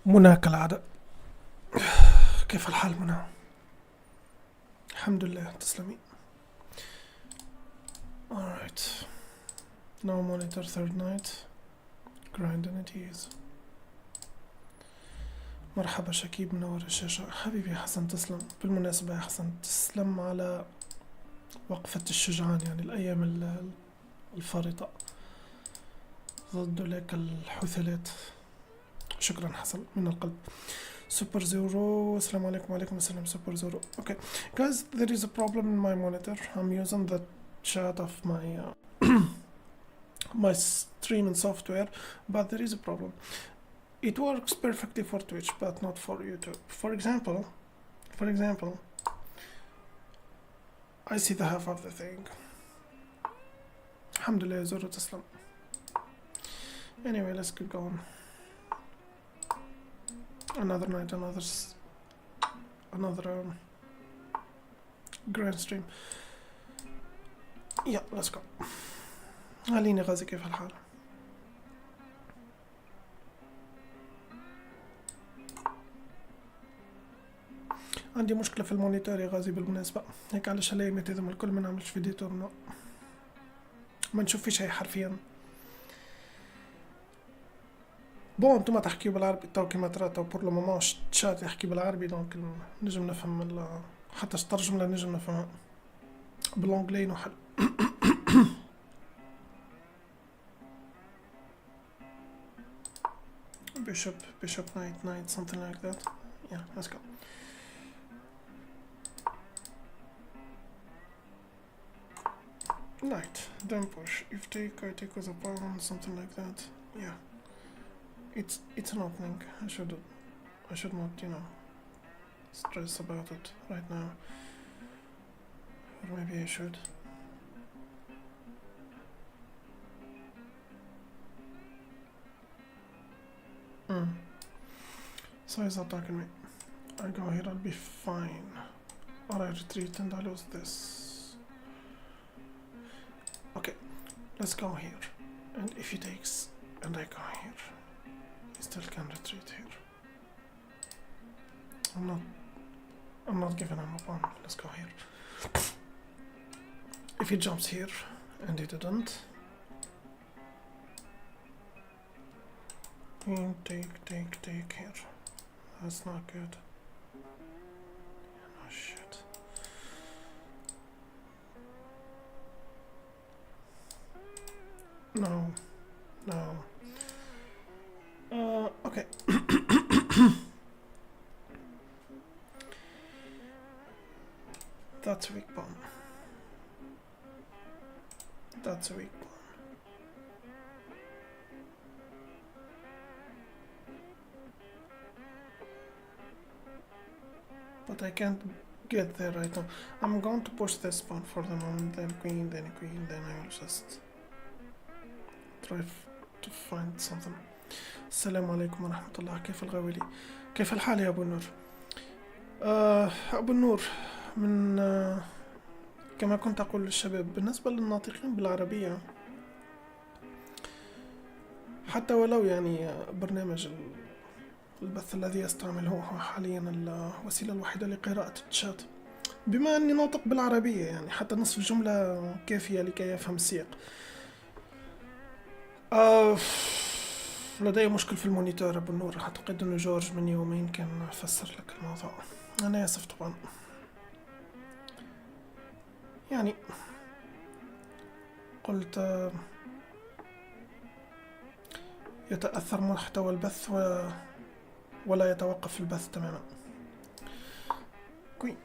منى كالعادة. كيف الحال منى؟ الحمد لله تسلمي. Alright. No monitor third night. Grinding it is. مرحبا شكيب منور الشاشة. حبيبي حسن تسلم. بالمناسبة يا حسن تسلم على وقفة الشجعان، يعني الأيام الفارطة ضد لك الحثلات. شكرا حسن من القلب. Super Zero, Assalamu alaikum, alaikum assalam, Super Zero. Okay, guys, there is a problem in my monitor. I'm using the chat of my my streaming software, but there is a problem. It works perfectly for Twitch, but not for YouTube. For example, I see the half of the thing. Alhamdulillah, Zoro Taslam. Anyway, let's keep going. Another night, another grand stream. Yeah, let's go. عليني غازي، كيف الحال؟ عندي مشكلة في المونيتور يا غازي بالمناسبة، هيك على شلايمة إذا ما الكل ما نعملش فيديو تورنو ما نشوف في شي حرفيا. بون انتوما تحكيو بالعربي تو كيما ترى تو بور لو مومون تشات يحكي بالعربي، دونك نجم نفهم حتى ترجم لا نجم نفهمها بالانجلي نحل. Bishop knight something like that. Yeah, let's go. Knight, then push. If take, I take with a pawn, something like that. Yeah. It's an opening. I should not, stress about it right now. Or maybe I should. So he's attacking me. I go here, I'll be fine. Or I retreat and I lose this. Okay, let's go here. And if he takes and I go here, he still can retreat here. I'm not giving him a pawn. Let's go here. If he jumps here and he didn't, take here. That's not good. Oh shit. No. Okay. That's a weak pawn. But I can't get there right now. I'm going to push this pawn for the moment, then queen, then I will just try to find something. السلام عليكم ورحمة الله. كيف الغوالي؟ كيف الحال يا أبو النور؟ أبو النور من كما كنت أقول للشباب، بالنسبة للناطقين بالعربية حتى ولو يعني برنامج البث الذي يستعمله هو حاليا الوسيلة الوحيدة لقراءة الشات، بما أني ناطق بالعربية يعني حتى نصف الجملة كافية لكي يفهم السياق. لدي مشكل في المونيتور أبو النور، أعتقد أنه جورج من يومين كان فسر لك الموضوع. أنا آسف طبعا، يعني قلت يتأثر محتوى البث ولا يتوقف البث تماما. كوين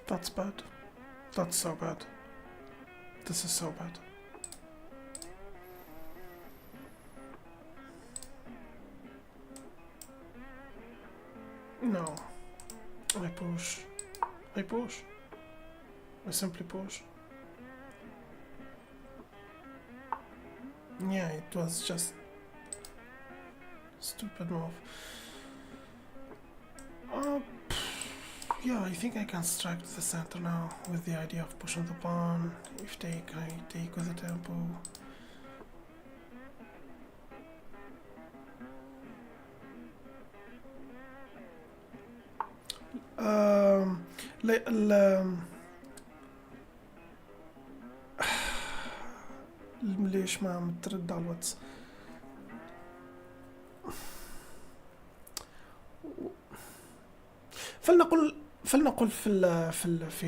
That's bad. That's so bad. This is so bad. No. I push. I simply push. Yeah, it was just stupid move. Yeah, I think I can strike the center now with the idea of pushing the pawn. If take, I take with the tempo. ليش ما عم ترد على الواتس؟ فلنقل في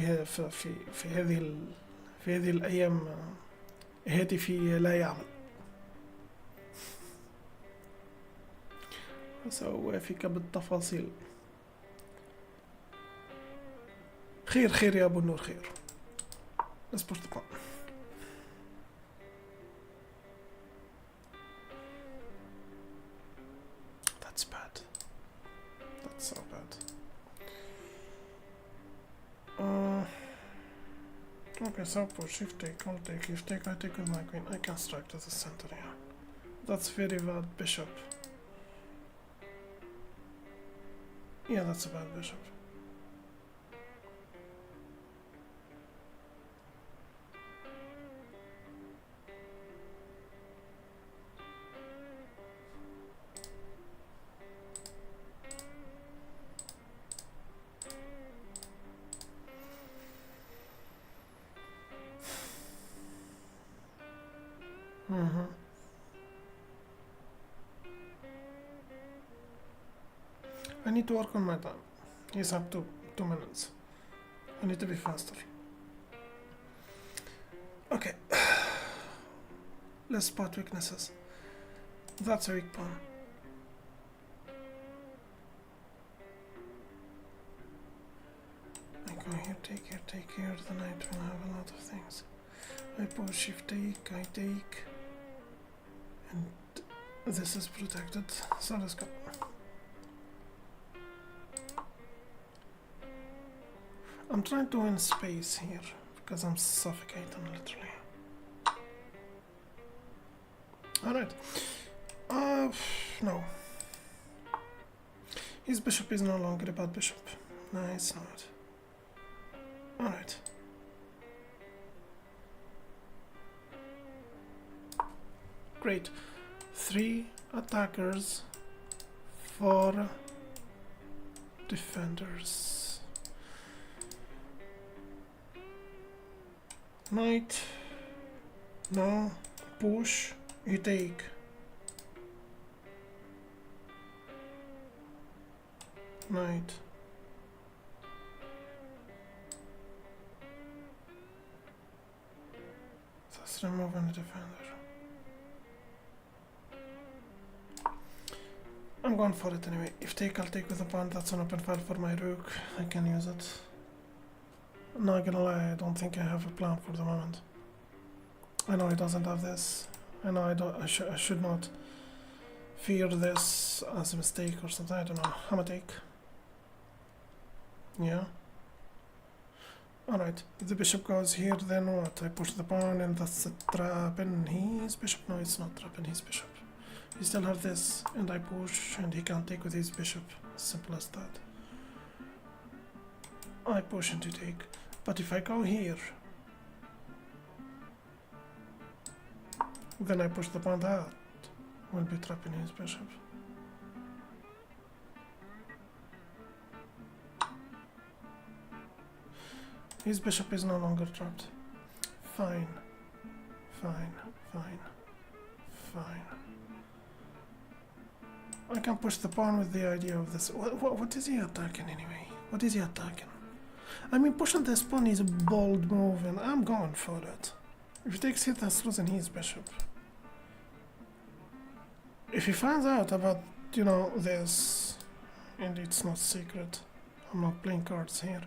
هذه الأيام هاتفي لا يعمل. سأوافيك بالتفاصيل. خير يا أبو النور، خير. Let's push the pawn. That's bad. That's so bad. Okay, so push, if take, I'll take, if take, I take with my queen. I can strike to the center here. That's very bad bishop. Yeah, that's a bad bishop. I need to work on my time. He's up to 2 minutes. I need to be faster. Okay. Let's spot weaknesses. That's a weak pawn. I go here, take here. The knight will have a lot of things. I push, if take, I take. And this is protected. So let's go. I'm trying to win space here because I'm suffocating literally. Alright. No. His bishop is no longer a bad bishop. No, it's not. Alright. Great. 3 attackers, 4 defenders. Knight. No. Push. You take. Knight. Let's remove the defender. I'm going for it anyway. If take, I'll take with the pawn. That's an open file for my rook. I can use it. Not gonna lie, I don't think I have a plan for the moment. I know he doesn't have this. I know I should not fear this as a mistake or something. I don't know. I'm gonna take. Yeah. Alright, if the bishop goes here, then what? I push the pawn and that's a trap in his bishop. No, it's not trap in his bishop. He still have this, and I push, and he can't take with his bishop. Simple as that. I push and he take. But if I go here, then I push the pawn, that will be trapping his bishop. His bishop is no longer trapped. Fine. I can push the pawn with the idea of this. What is he attacking anyway? What is he attacking? I mean, pushing this pawn is a bold move, and I'm going for it. If he takes it, that's losing his bishop. If he finds out about, this, and it's not secret, I'm not playing cards here,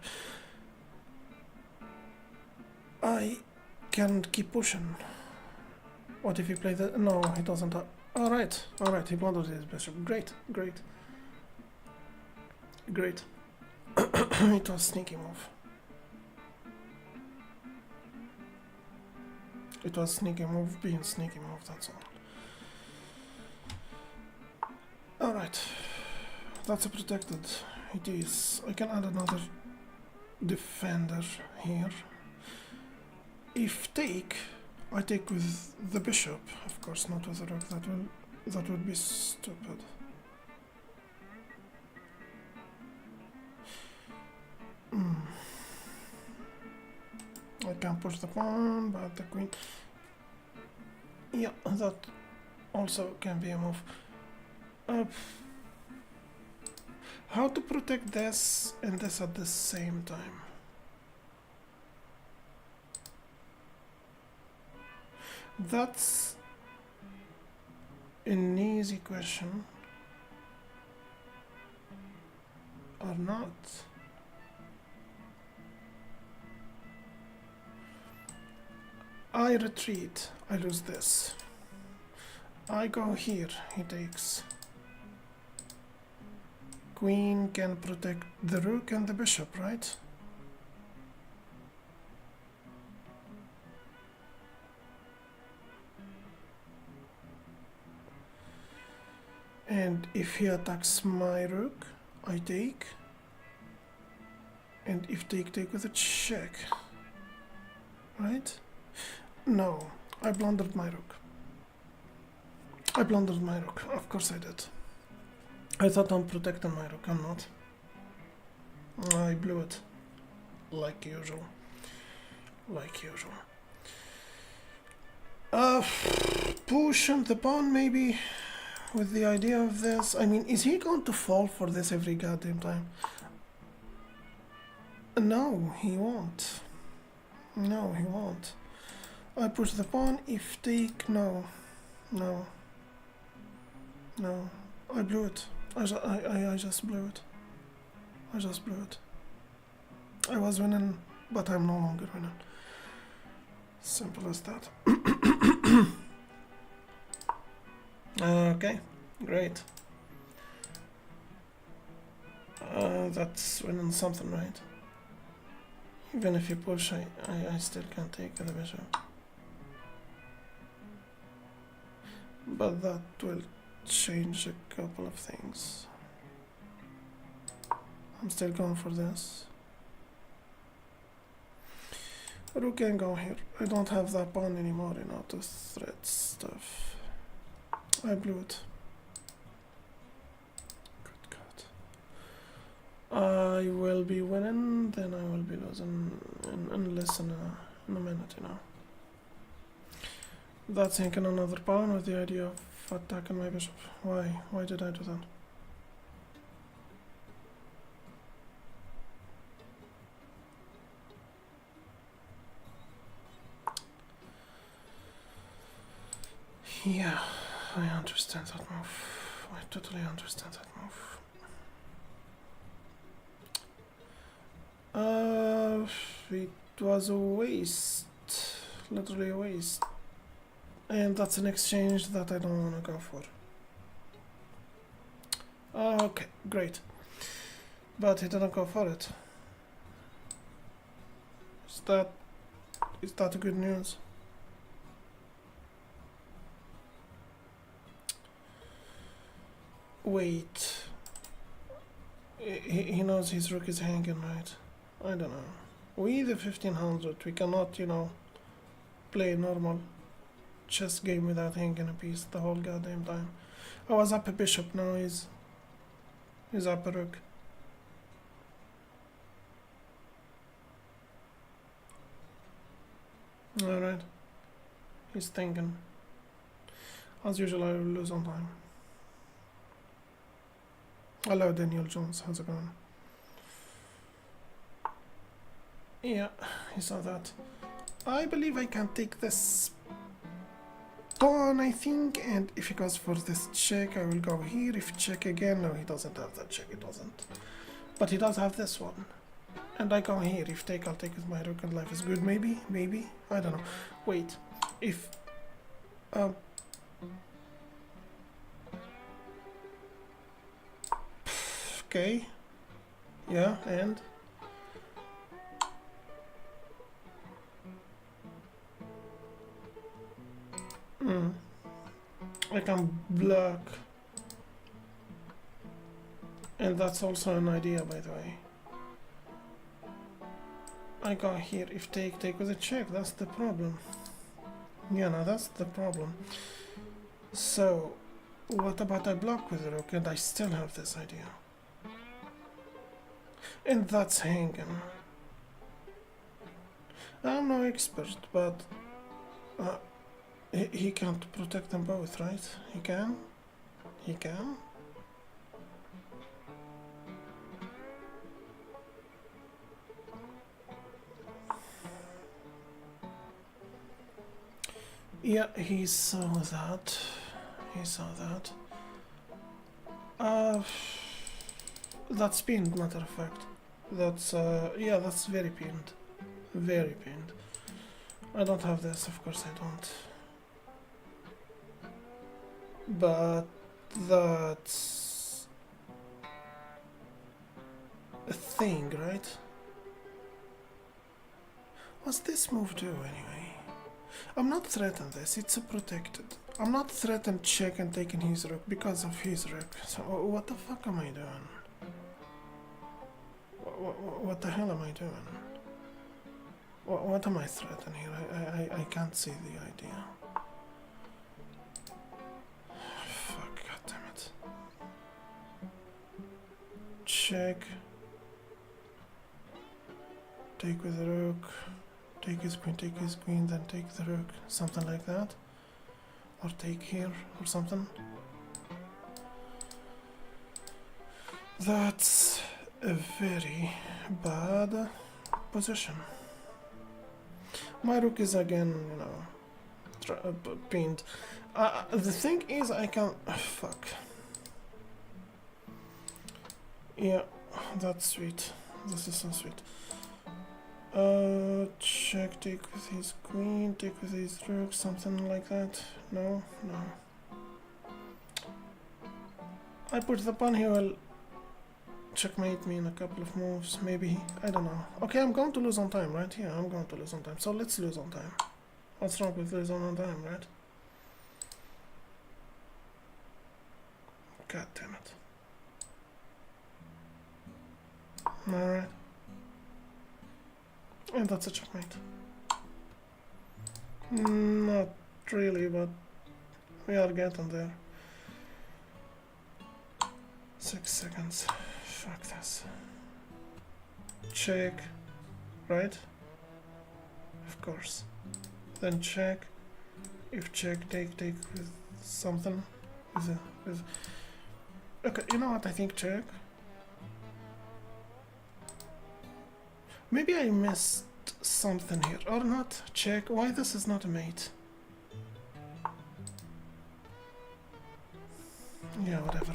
I can keep pushing. What if he plays that? No, he doesn't. Alright, he blundered his bishop. Great. It was a sneaky move. It was sneaky move, being sneaky move, that's all. Alright, that's a protected. It is. I can add another defender here. If take, I take with the bishop. Of course, not with the rook. That would be stupid. I can push the pawn, but the queen. Yeah, that also can be a move. How to protect this and this at the same time? That's an easy question. Or not? I retreat, I lose this. I go here, he takes. Queen can protect the rook and the bishop, right? And if he attacks my rook, I take. And if take with a check. Right? No, I blundered my rook. Of course I did. I thought I'm protecting my rook, I'm not. I blew it. Like usual. Pushing the pawn maybe with the idea of this. I mean, is he going to fall for this every goddamn time? No, he won't. I push the pawn, if take, no. I blew it. I just blew it. I was winning, but I'm no longer winning. Simple as that. Okay, great. That's winning something, right? Even if you push, I still can't take the bishop. But that will change a couple of things. I'm still going for this. Rook can go here. I don't have that pawn anymore, you know, to threat stuff. I blew it. Good God. I will be winning, then I will be losing in less than a minute, you know. That's thinking another pawn with the idea of attacking my bishop. Why? Why did I do that? Yeah, I understand that move. I totally understand that move. It was a waste. Literally a waste. And that's an exchange that I don't want to go for. Okay, great. But he didn't go for it. Is that a good news? Wait. He knows his rook is hanging, right? I don't know. We the 1500, we cannot, you know, play normal chess game without hanging a piece the whole goddamn time. I was up a bishop, now he's up a rook. Alright. He's thinking. As usual, I will lose on time. Hello, Daniel Jones. How's it going? Yeah, he saw that. I believe I can take this pawn, I think, and if he goes for this check, I will go here. If check again, no, he doesn't have that check, he doesn't. But he does have this one. And I go here. If take, I'll take with my rook and life is good. Maybe? I don't know. Wait. If... okay. Yeah, and... I can block. And that's also an idea, by the way. I got here if take with a check. That's the problem. Yeah, no, that's the problem. So, what about I block with the rook and I still have this idea? And that's hanging. I'm no expert, but he can't protect them both, right? He can? He can? Yeah, he saw that. He saw that. That's pinned, matter of fact. That's, yeah, that's very pinned. Very pinned. I don't have this, of course I don't. But that's a thing, right? What's this move do anyway? I'm not threatened this, it's a protected. I'm not threatened check and taking his rook because of his rook. So what the fuck am I doing? What the hell am I doing? What am I threatening here? I can't see the idea. Fuck, goddammit. Check. Take with the rook. Take his queen, then take the rook. Something like that. Or take here, or something. That's a very bad position. My rook is again, you know, pinned. The thing is, I can. Fuck. Yeah, that's sweet. This is so sweet. Check, take with his queen, take with his rook, something like that. No, no. I put the pawn, he will checkmate me in a couple of moves, maybe. I don't know. Okay, I'm going to lose on time, right? Yeah, I'm going to lose on time. So let's lose on time. What's wrong with losing on time, right? God damn it. Alright. And that's a checkmate. Not really, but we are getting there. 6 seconds. Fuck this. Check. Right? Of course. Then check. If check, take with something. With okay, you know what? I think check. Maybe I missed something here, or not. Check. Why this is not a mate? Yeah, whatever.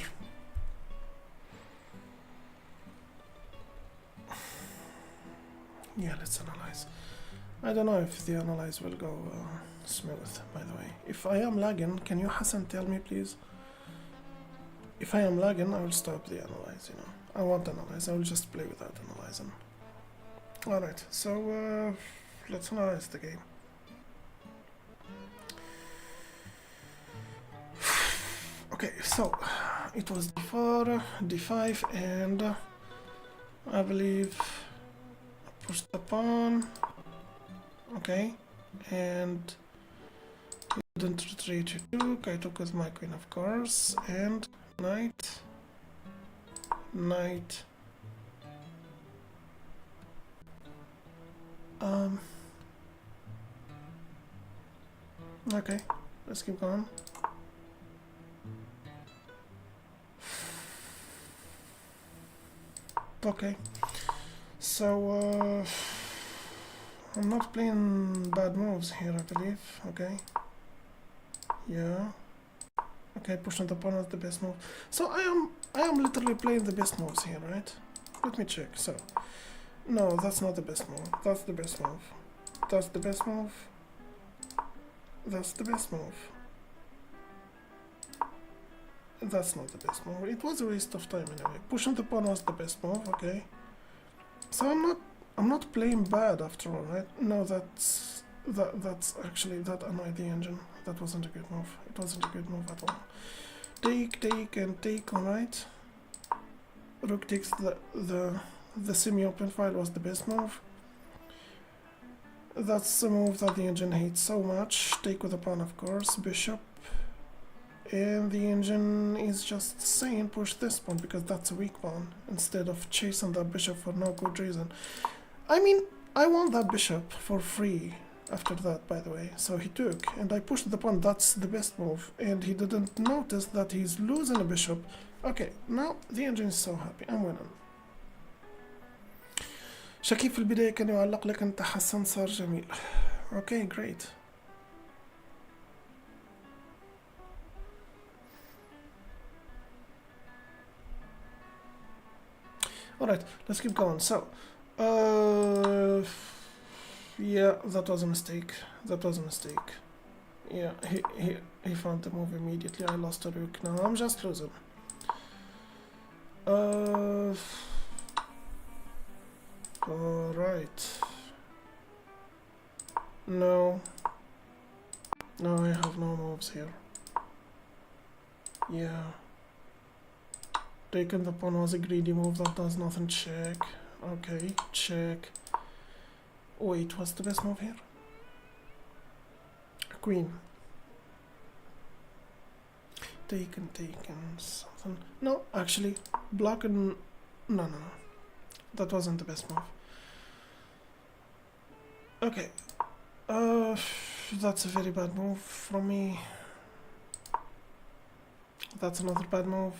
Yeah, let's analyze. I don't know if the analyze will go smooth, by the way. If I am lagging, can you, Hassan, tell me, please? If I am lagging, I will stop the analyze, you know. I won't analyze, I will just play without analyzing. Alright, so let's analyze the game. Okay, so it was d4, d5, and I believe I pushed the pawn. Okay, and he didn't retreat, he took. I took with my queen, of course, and knight, knight. Okay, let's keep going. Okay, so I'm not playing bad moves here, I believe. Okay, yeah. Okay, pushing the pawn is the best move. So I am literally playing the best moves here, right? Let me check. So no, that's not the best move. That's the best move. That's the best move. That's the best move. That's not the best move. It was a waste of time anyway. Pushing the pawn was the best move, okay. So I'm not playing bad after all, right? No, that's actually, that annoyed the engine. That wasn't a good move. It wasn't a good move at all. Take and take, alright. Rook takes the semi-open file was the best move. That's the move that the engine hates so much. Take with a pawn, of course. Bishop. And the engine is just saying push this pawn because that's a weak pawn instead of chasing that bishop for no good reason. I mean, I want that bishop for free after that, by the way. So he took, and I pushed the pawn. That's the best move. And he didn't notice that he's losing a bishop. Okay, now the engine is so happy. I'm winning. شكيب في البداية كان يعلق لكن تحسن صار جميل. Okay, great. Alright, let's keep going. So, yeah, that was a mistake. That was a mistake. Yeah, he found the move immediately. I lost a rook. Now I'm just losing. Alright. No. No, I have no moves here. Yeah. Taking the pawn was a greedy move that does nothing. Check. Okay, check. Wait, what's the best move here? Queen. Taken, something. No, actually, blocking. No. That wasn't the best move. Okay. That's a very bad move from me. That's another bad move.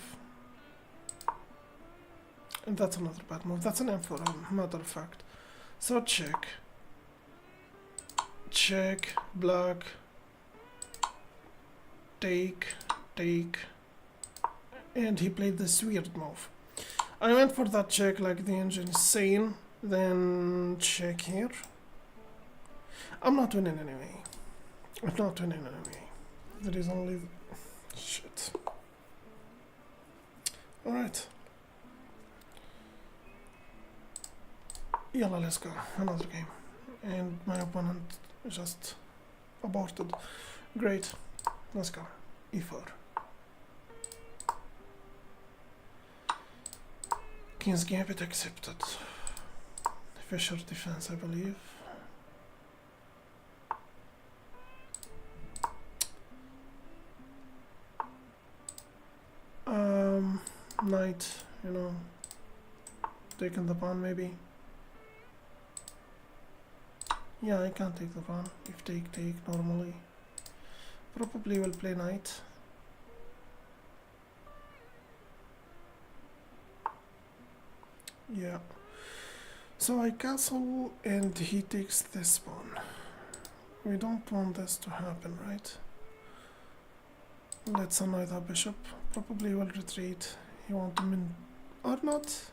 And that's another bad move. That's an M4, matter of fact. So check. Check, block. Take. And he played this weird move. I went for that check like the engine is saying. Then check here. I'm not winning anyway. I'm not winning anyway. There is only... shit. Alright. Yalla, let's go. Another game. And my opponent just aborted. Great. Let's go. E4. King's Gambit accepted. Fisher defense, I believe. Knight, you know, taking the pawn maybe. Yeah, I can't take the pawn. If take normally. Probably will play knight. Yeah. So I castle and he takes this pawn. We don't want this to happen, right? Let's annoy that bishop. Probably will retreat. He won't win or not.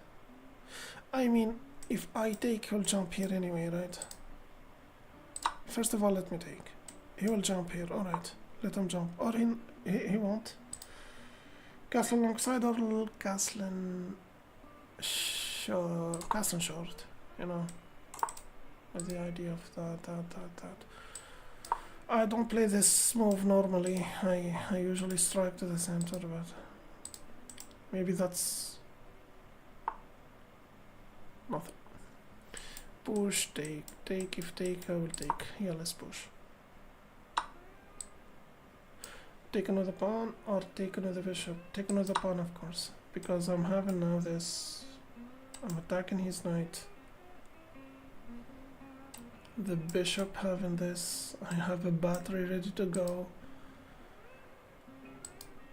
I mean, if I take, he'll jump here anyway, right? First of all, let me take. He will jump here. All right, let him jump. Or he won't. Castle alongside or castle short. You know, with the idea of that. I don't play this move normally. I usually strike to the center, but maybe that's nothing. Push, take. If take, I will take. Yeah, let's push. Take another pawn or take another bishop. Take another pawn, of course, because I'm having now this. I'm attacking his knight. The bishop having this. I have a battery ready to go.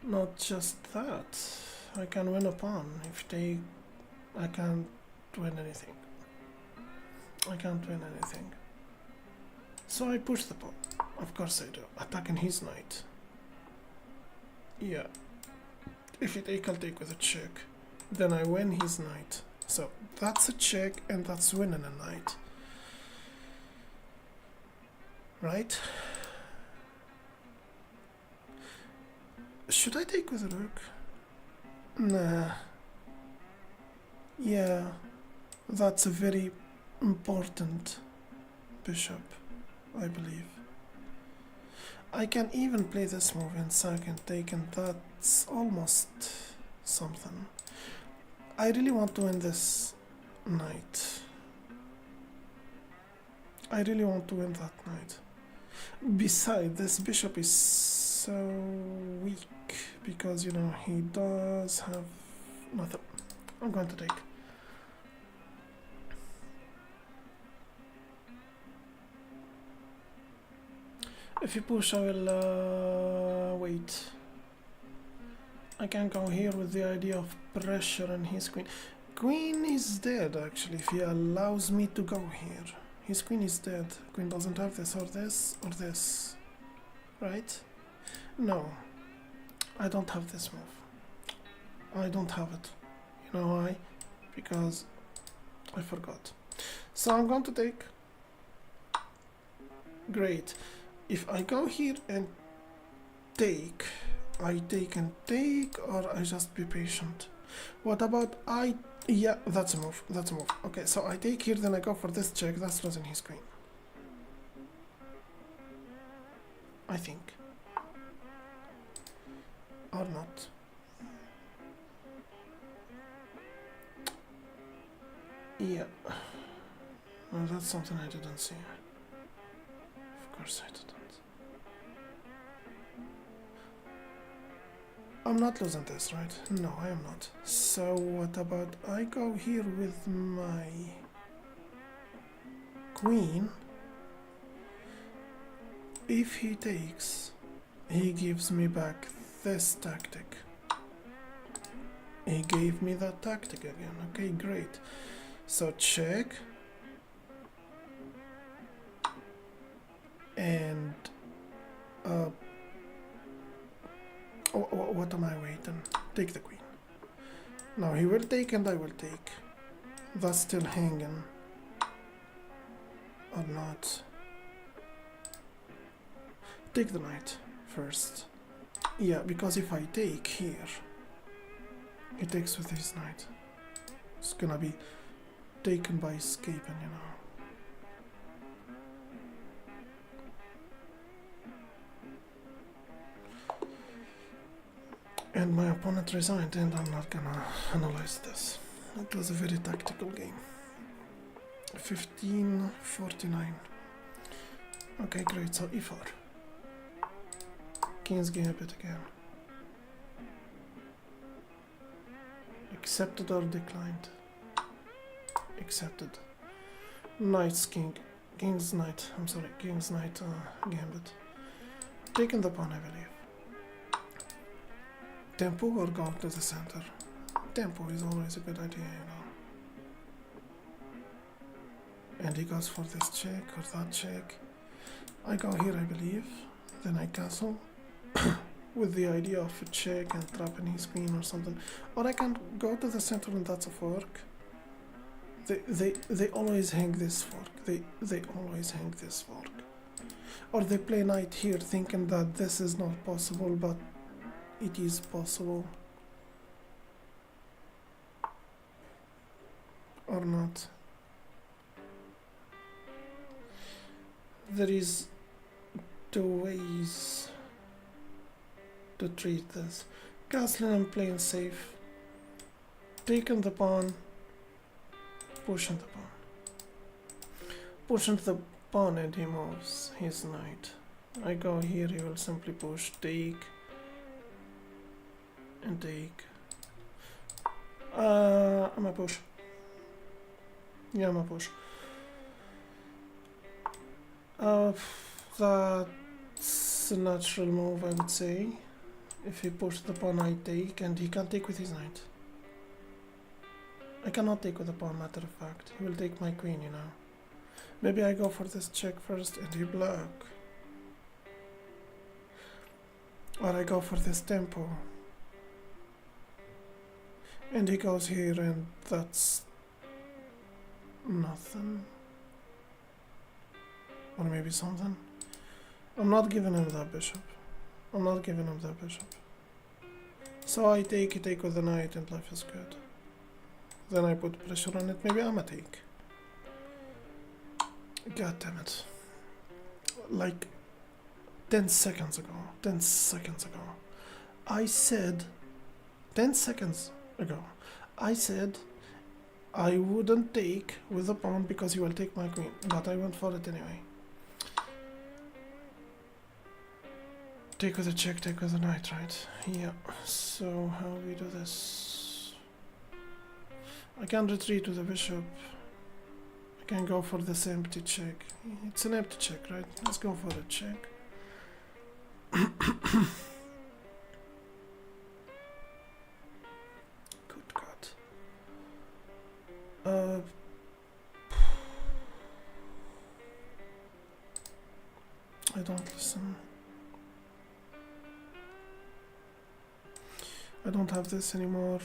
Not just that. I can win a pawn. If they... I can't win anything. I can't win anything. So I push the pawn. Of course I do. Attacking his knight. Yeah. If he take, I'll take with a check. Then I win his knight. So that's a check and that's winning a knight. Right? Should I take with a rook? Nah. Yeah, that's a very important bishop, I believe. I can even play this move in second take, and that's almost something. I really want to win this knight. I really want to win that knight. Besides, this bishop is so weak because, you know, he does have nothing. I'm going to take. If you push, I will wait. I can go here with the idea of pressure and his queen. Queen is dead, actually, if he allows me to go here. His queen is dead. Queen doesn't have this or this or this. Right? No. I don't have this move. I don't have it. You know why? Because I forgot. So I'm going to take. Great. If I go here and take, I take and take, or I just be patient? What about yeah, that's a move, that's a move. Okay, so I take here, then I go for this check, that's losing his queen. I think. Or not. Yeah. No, that's something I didn't see. Of course I didn't. I'm not losing this, right? No, I am not. So what about I go here with my queen? If he takes, he gives me back this tactic. He gave me that tactic again. Okay, great. So check. And what am I waiting? Take the queen. Now he will take and I will take. That's still hanging. Or not. Take the knight first. Yeah, because if I take here, he takes with his knight. It's gonna be taken by escaping, you know. And my opponent resigned, and I'm not gonna analyze this. It was a very tactical game. 15-49. Okay, great, so e4. King's gambit again. Accepted or declined? Accepted. Knight's king. King's knight. I'm sorry, king's knight gambit. Taking the pawn, I believe. Tempo or go to the center? Tempo is always a good idea, you know. And he goes for this check or that check. I go here, I believe. Then I castle. With the idea of a check and trapping his queen or something. Or I can go to the center and that's a fork. They always hang this fork. They always hang this fork. Or they play knight here thinking that this is not possible, but it is possible. Or not. There is two ways to treat this. Castling and playing safe. Taking the pawn. Pushing the pawn. Pushing the pawn and he moves his knight. I go here, he will simply push, take, and take. I'm a push. Yeah, I'm a push. That's a natural move, I would say. If he pushes the pawn, I take, and he can take with his knight. I cannot take with the pawn, matter of fact. He will take my queen, you know. Maybe I go for this check first and he block. Or I go for this tempo. And he goes here and that's nothing. Or maybe something. I'm not giving him that bishop. I'm not giving him that bishop. So I take with the knight and life is good. Then I put pressure on it. Maybe I'm a take. God damn it. Like 10 seconds ago. 10 seconds ago. I said 10 seconds ago. I said I wouldn't take with the pawn because he will take my queen, but I went for it anyway. Take with a check, take with a knight, right? Yeah. So how we do this? I can retreat with the bishop. I can go for this empty check. It's an empty check, right? Let's go for a check. Good God. I don't listen. I don't have this anymore.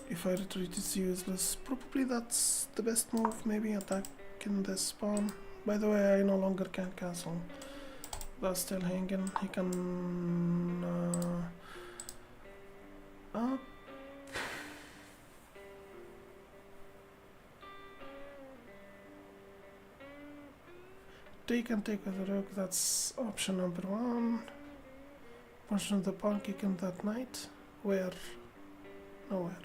If I retreat, it's useless. Probably that's the best move. Maybe attacking this pawn. By the way, I no longer can castle. That's still hanging. He can... Take and take with the rook. That's option number one. Punching the pawn, kicking that knight. Where? Nowhere.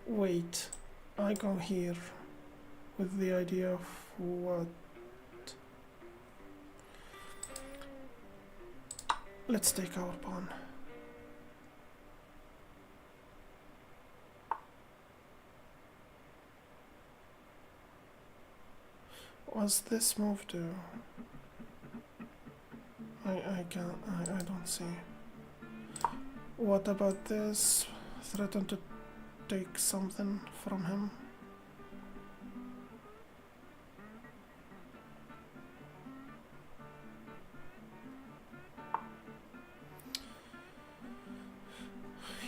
Wait. I go here with the idea of what? Let's take our pawn. What's this move do? I don't see. What about this? Threaten to take something from him?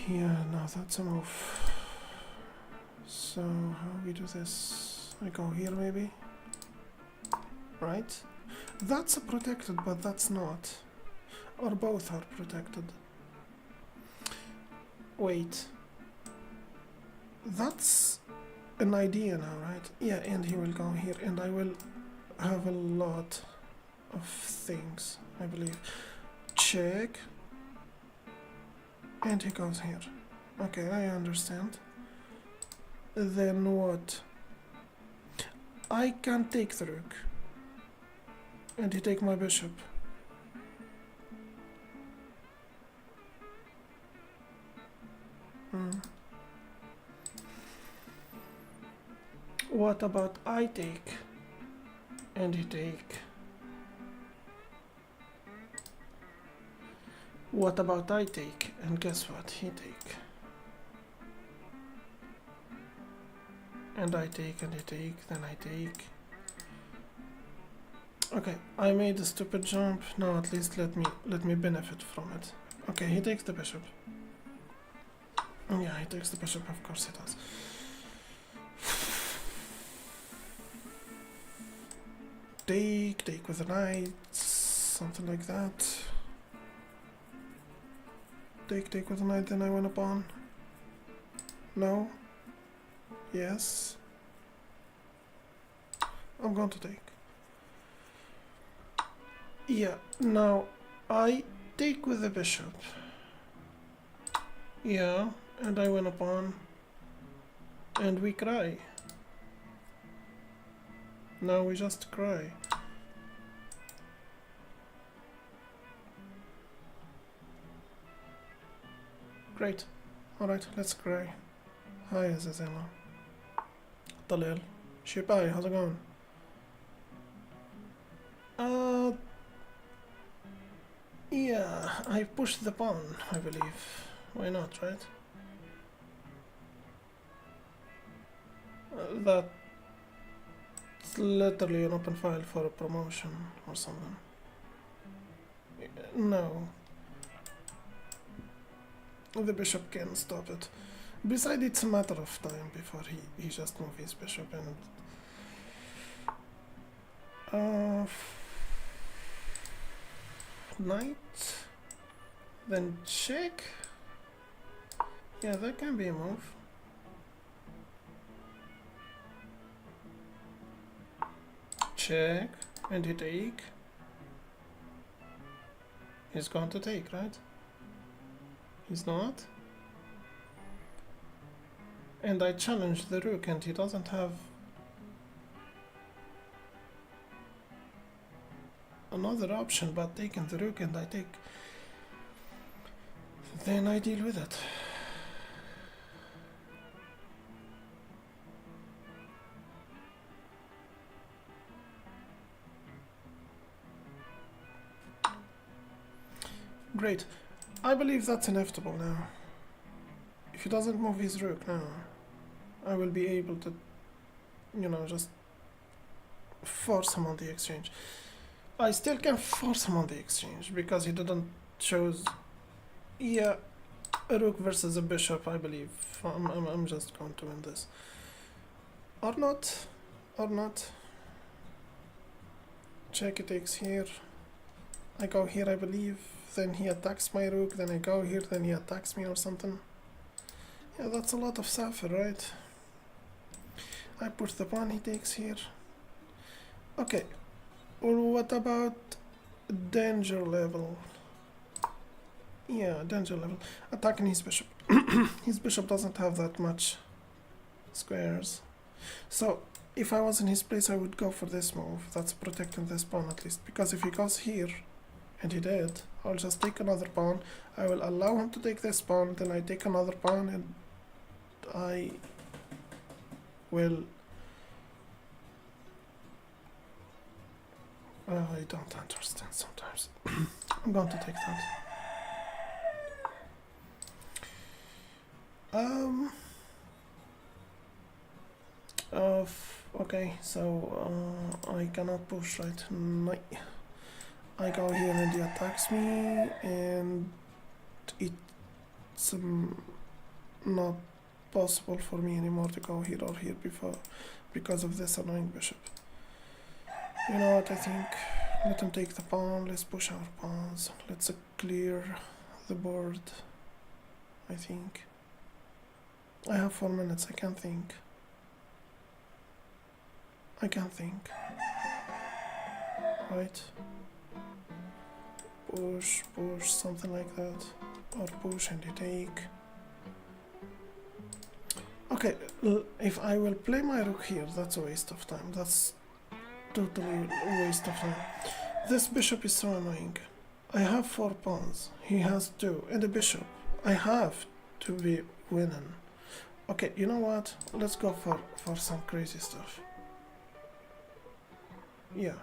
Yeah, no, that's a move. So, how we do this? I go here maybe? Right? That's protected, but that's not. Or both are protected. Wait. That's an idea now, right? Yeah, and he will go here, and I will have a lot of things, I believe. Check. And he goes here. Okay, I understand. Then what? I can take the rook. And he take my bishop. What about I take? And he take. What about I take? And guess what? He take. And I take, and he take, then I take. Okay, I made a stupid jump. Now at least let me benefit from it. Okay, he takes the bishop. Yeah, he takes the bishop, of course he does. Take with a knight, something like that. Take with a knight, then I win a pawn. No? Yes? I'm going to take. Yeah, now I take with the bishop. Yeah, and I win a pawn. And we cry. Now we just cry. Great. Alright, let's cry. Hi, Azazela. Talil. Shibai, how's it going? Yeah, I pushed the pawn, I believe. Why not, right? That's literally an open file for a promotion or something. No. The bishop can stop it. Besides, it's a matter of time before he just moves his bishop and... knight, then check. Yeah, that can be a move. Check, and he take. He's going to take, right? He's not. and I challenge the rook, and he doesn't have another option but taking the rook, and I take, then I deal with it. Great. I believe that's inevitable now. If he doesn't move his rook now, I will be able to, you know, just force him on the exchange. I still can force him on the exchange because he didn't choose. Yeah, a rook versus a bishop, I believe. I'm just going to win this. Or not. Or not. Check, he takes here. I go here, I believe. Then he attacks my rook. Then I go here. Then he attacks me or something. Yeah, that's a lot of suffer, right? I push the pawn, he takes here. Okay. Well, what about danger level? Yeah, danger level. Attacking his bishop. His bishop doesn't have that much squares. So, if I was in his place, I would go for this move. That's protecting this pawn at least. Because if he goes here, and he did, I'll just take another pawn. I will allow him to take this pawn, then I take another pawn, and I will... I don't understand sometimes. I'm going to take that. Okay, so I cannot push, right? No. I go here and he attacks me, and it's not possible for me anymore to go here or here before because of this annoying bishop. You know what, I think let him take the pawn, let's push our pawns, let's clear the board. I think I have 4 minutes, I can't think. Right? Push, something like that. Or push and you take. Okay, if I will play my rook here, that's a waste of time. That's totally a waste of time. This bishop is so annoying. I have 4 pawns, he has 2, and a bishop. I have to be winning. Okay, you know what? Let's go for some crazy stuff. Yeah.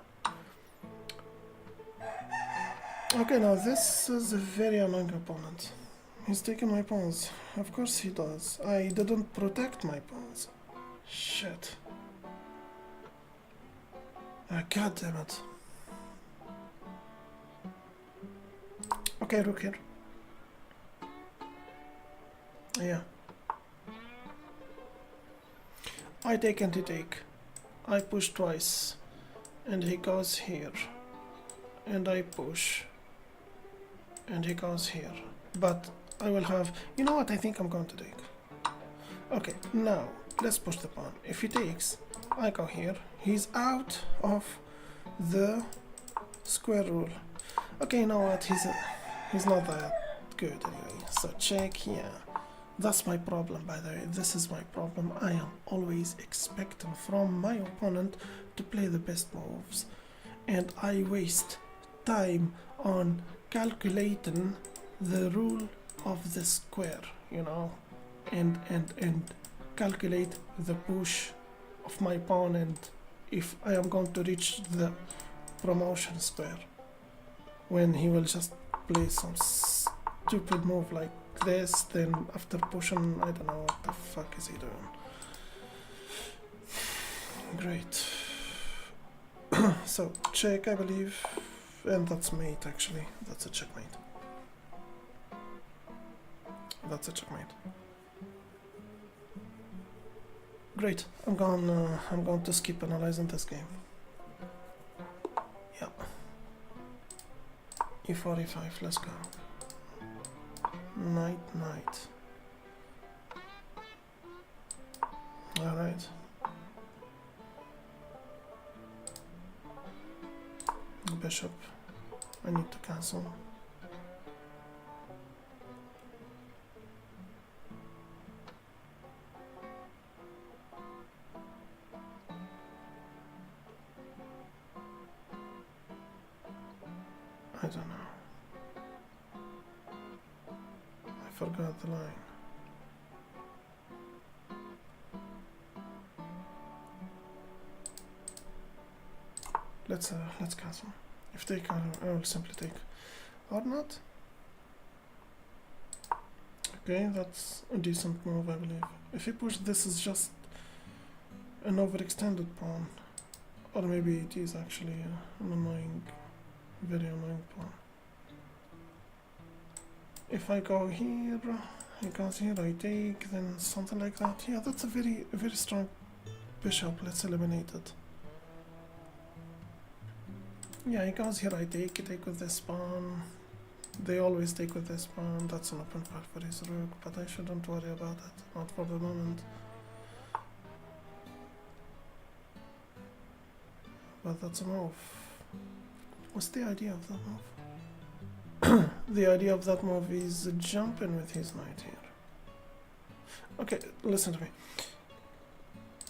Okay, now this is a very annoying opponent. He's taking my pawns. Of course he does. I didn't protect my pawns. Shit. God damn it. Okay, rook here. Yeah. I take and he take. I push twice. And he goes here. And I push. And he goes here. But I will have... You know what I think I'm going to take? Okay, now let's push the pawn. If he takes, I go here. He's out of the square rule. Okay, you know what? He's not that good anyway. So check, yeah. That's my problem, by the way. This is my problem. I am always expecting from my opponent to play the best moves. And I waste time on calculating the rule of the square, you know, and calculate the push of my pawn, and if I am going to reach the promotion square, when he will just play some stupid move like this, then after pushing, I don't know what the fuck is he doing. Great. So check, I believe, and that's mate actually. That's a checkmate. That's a checkmate. Great. I'm going to skip analyzing this game. Yeah. E45. Let's go. Knight. All right. Bishop. I need to cancel. don't know. I forgot the line. Let's cancel. If take, I will simply take. Or not. Okay, that's a decent move, I believe. If he push this is just an overextended pawn. Or maybe it is actually an annoying, very annoying pawn. If I go here, he goes here, I take, then something like that. Yeah, that's a very strong bishop. Let's eliminate it. Yeah, he goes here, I take with this pawn. They always take with this pawn. That's an open part for his rook, but I shouldn't worry about it. Not for the moment. But that's a move. What's the idea of that move? The idea of that move is jumping with his knight here. Okay, listen to me.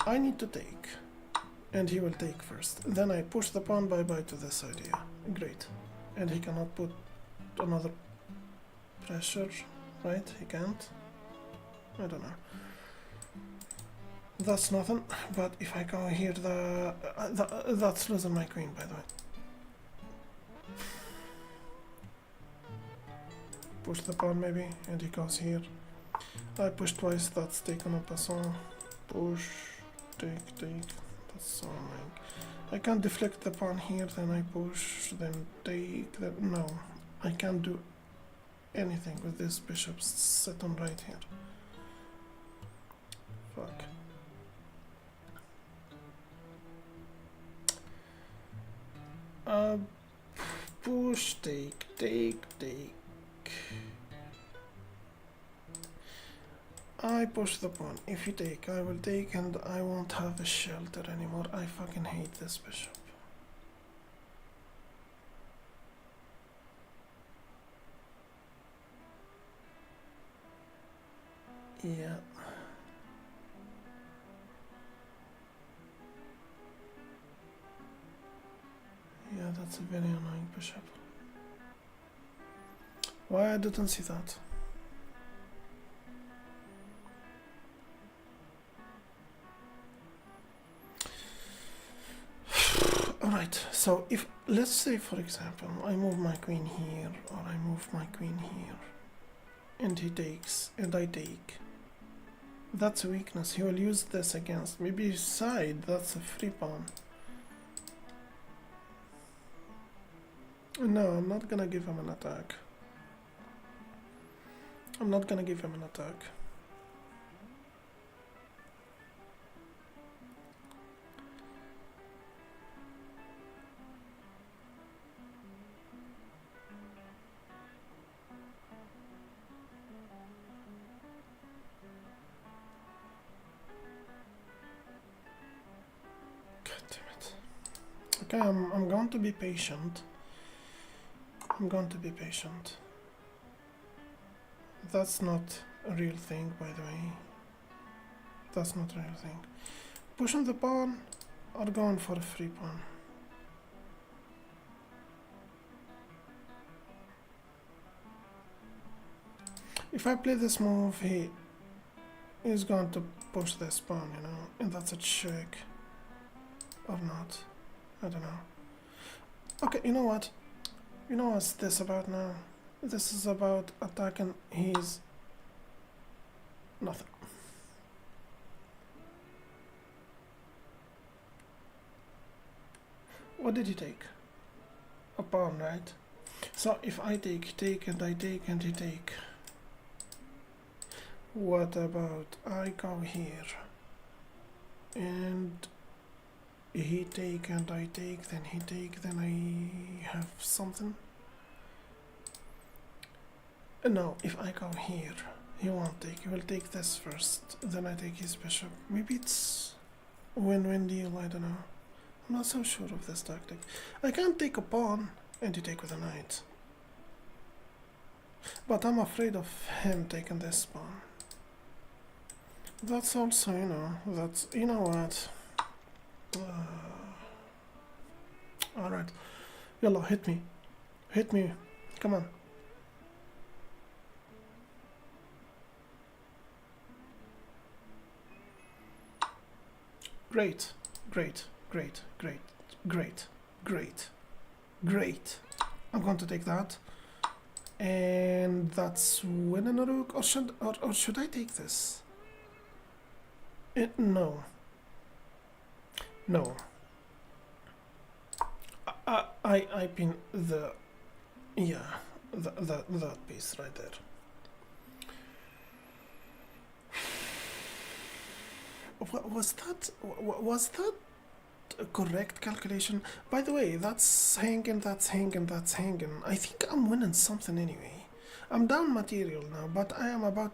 I need to take, and he will take first. Then I push the pawn bye-bye to this idea. Great. And he cannot put another pressure, right? He can't. I don't know. That's nothing. But if I go here, that's losing my queen, by the way. Push the pawn maybe, and he goes here. I push twice. That's taken en passant. Push, take. That's so annoying. I can't deflect the pawn here. Then I push. Then take. Then no. I can't do anything with this bishop set on right here. Fuck. Push, take. I push the pawn. If you take, I will take, and I won't have a shelter anymore. I fucking hate this bishop. Yeah. Yeah, that's a very annoying bishop. Why I didn't see that? Alright, so if, let's say for example, I move my queen here, or I move my queen here, and he takes, and I take. That's a weakness. He will use this against me. Beside, that's a free pawn. No, I'm not gonna give him an attack. I'm not gonna give him an attack. Okay, I'm going to be patient. I'm going to be patient. That's not a real thing, by the way. That's not a real thing. Pushing the pawn or going for a free pawn. If I play this move, he is going to push this pawn, you know, and that's a check. Or not. I don't know. Okay, you know what? You know what's this about now? This is about attacking his nothing. What did he take? A pawn, right? So if I take, and I take, and he take. What about I go here and he take and I take, then he take, then I have something? No, if I go here, he won't take. He will take this first, then I take his bishop. Maybe it's a win-win deal, I don't know. I'm not so sure of this tactic. I can't take a pawn and he take with a knight. But I'm afraid of him taking this pawn. That's also, you know, that's, you know what? Alright. Yalla, hit me. Hit me. Come on. Great. Great. Great. Great. Great. Great. Great. I'm going to take that. And that's winning a rook. Or should I take this? No. No. I pin the... Yeah. That piece right there. Was that a correct calculation? By the way, that's hanging, that's hanging, that's hanging. I think I'm winning something anyway. I'm down material now, but I am about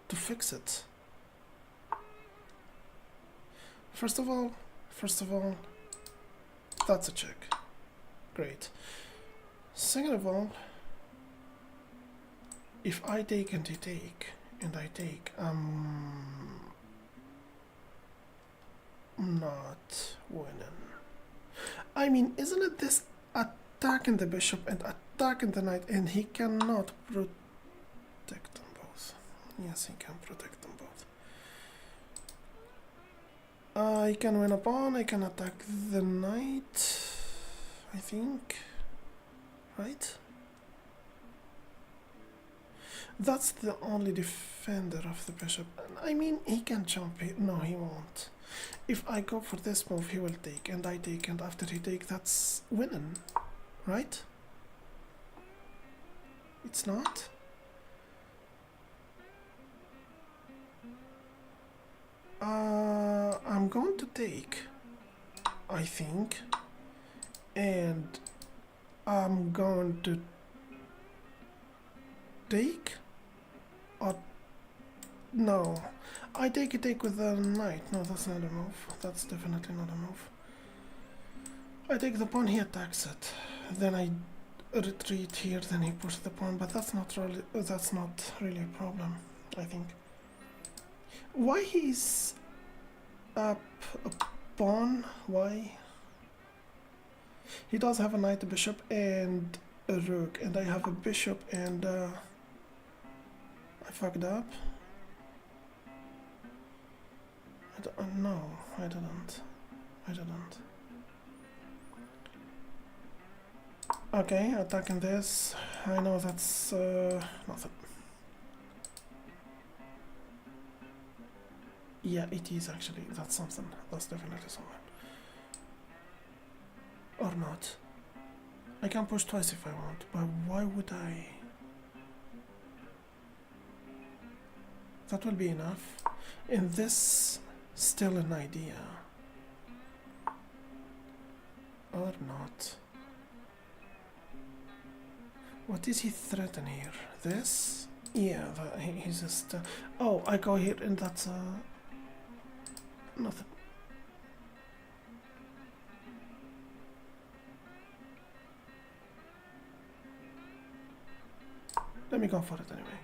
to fix it. First of all, that's a check. Great. Second of all, if I take and they take, and I take, not winning. I mean, isn't it this attacking the bishop and attacking the knight, and he cannot protect them both? Yes, he can protect them both. I can win a pawn, I can attack the knight, I think, right? That's the only defender of the bishop. I mean, he can jump here. No, he won't. If I go for this move, he will take, and I take, and after he take, that's winning, right? It's not? I'm going to take, I think, and I'm going to take, or no, I take a take with the knight. No, that's not a move. That's definitely not a move. I take the pawn, he attacks it. Then I retreat here, then he pushes the pawn, but that's not really a problem, I think. Why he's up a pawn? Why? He does have a knight, a bishop, and a rook, and I have a bishop, and I fucked up. No, I didn't. Okay, attacking this. I know that's nothing. Yeah, it is actually. That's something. That's definitely something. Or not. I can push twice if I want, but why would I? That will be enough. And this still an idea. Or not. What is he threatening here? This? Yeah, he's just... oh, I go here and that's nothing. Let me go for it anyway.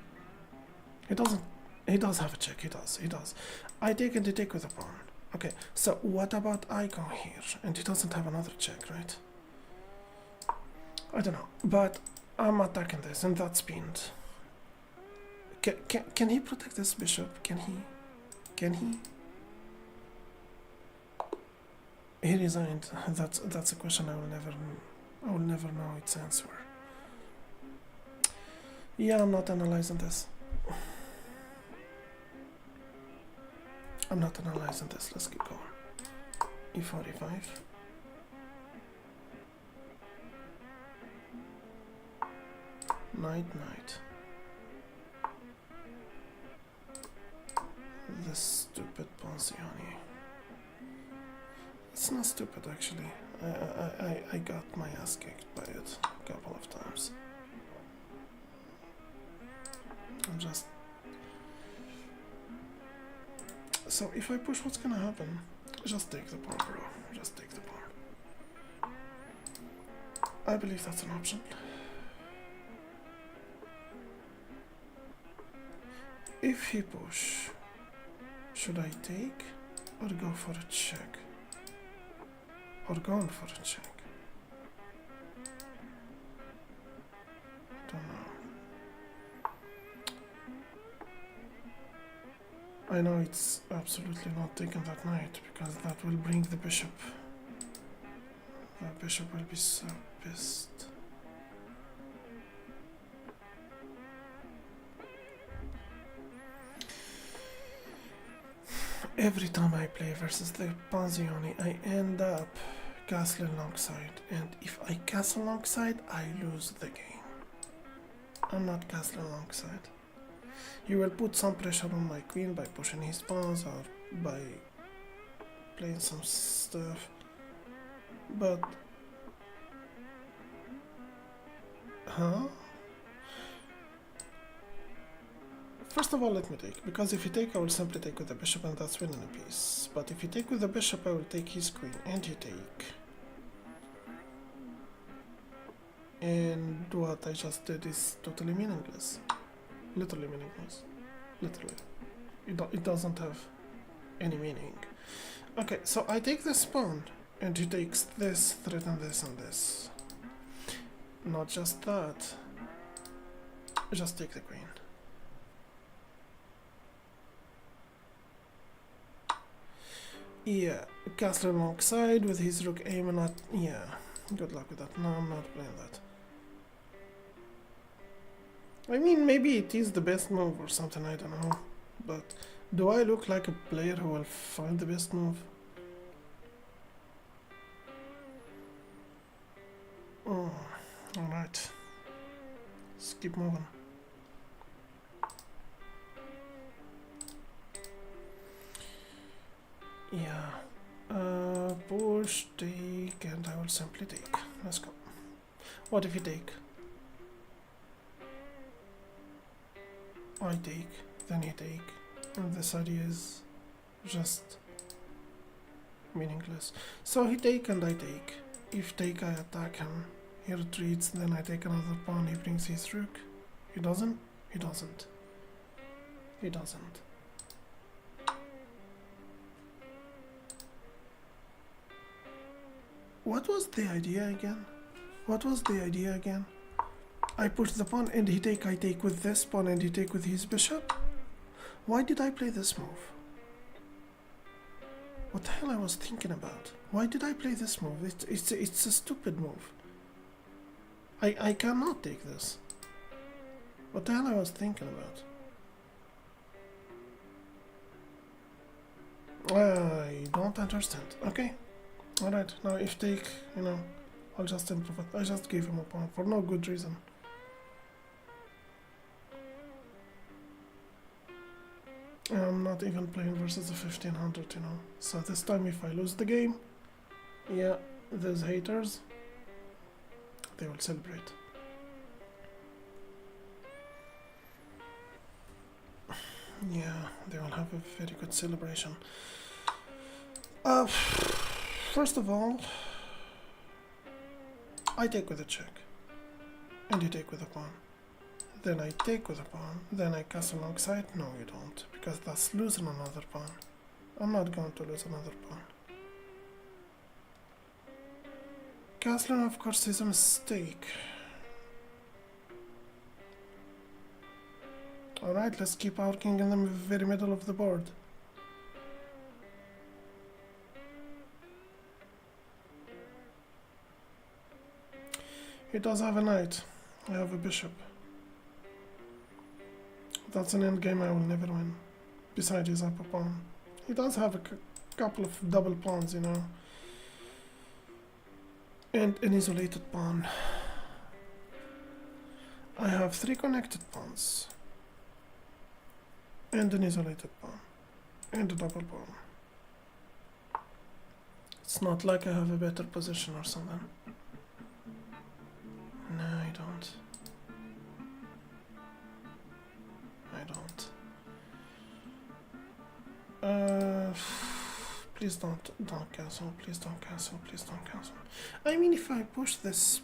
He does have a check, he does. I take and they take with a pawn. Okay, so what about I go here? And he doesn't have another check, right? I don't know, but I'm attacking this and that's pinned. Can he protect this bishop? Can he? He resigned. That's a question I will never know its answer. Yeah, I'm not analyzing this. Let's keep going. E45. Knight. This stupid Ponciani. It's not stupid actually. I got my ass kicked by it a couple of times. I'm just... so if I push, what's gonna happen? Just take the pawn, bro. Just take the pawn. I believe that's an option. If he push, should I take or go for a check? Or going for a check? I know it's absolutely not taking that knight, because that will bring the bishop. The bishop will be so pissed. Every time I play versus the Panzioni, I end up castling longside, and if I castle longside, I lose the game. I'm not castling longside. You will put some pressure on my queen by pushing his pawns or by playing some stuff, but... Huh? First of all, let me take, because if you take, I will simply take with the bishop and that's winning a piece. But if you take with the bishop, I will take his queen and you take. And what I just did is totally meaningless. Literally meaningless. Literally. It doesn't have any meaning. Okay, so I take this pawn, and he takes this, threaten this and this. Not just that. Just take the queen. Yeah, castle alongside with his rook aiming at... Yeah, good luck with that. No, I'm not playing that. I mean, maybe it is the best move or something, I don't know. But do I look like a player who will find the best move? Oh, alright. Let's keep moving. Yeah. Push, take, and I will simply take. Let's go. What if you take? I take, then you take, and this idea is just meaningless. So he take and I take. If take, I attack him. He retreats, then I take another pawn, he brings his rook. He doesn't? He doesn't. He doesn't. What was the idea again? What was the idea again? I push the pawn and he take, I take with this pawn and he take with his bishop? Why did I play this move? What the hell I was thinking about? Why did I play this move? It's a stupid move. I cannot take this. What the hell I was thinking about? I don't understand. Okay. Alright, now if take, you know, I'll just improve it. I just gave him a pawn for no good reason. I'm not even playing versus the 1500, you know. So this time if I lose the game, yeah, those haters, they will celebrate. Yeah, they will have a very good celebration. First of all, I take with a check, and you take with a pawn. Then I take with a pawn, then I castle alongside. No, you don't, because that's losing another pawn. I'm not going to lose another pawn. Castling, of course, is a mistake. Alright, let's keep our king in the very middle of the board. He does have a knight. I have a bishop. That's an endgame I will never win. Besides his upper pawn. He does have a couple of double pawns, you know. And an isolated pawn. I have 3 connected pawns. And an isolated pawn. And a double pawn. It's not like I have a better position or something. No, I don't. I don't. Please don't cancel. Please don't cancel. Please don't cancel. I mean, if I push this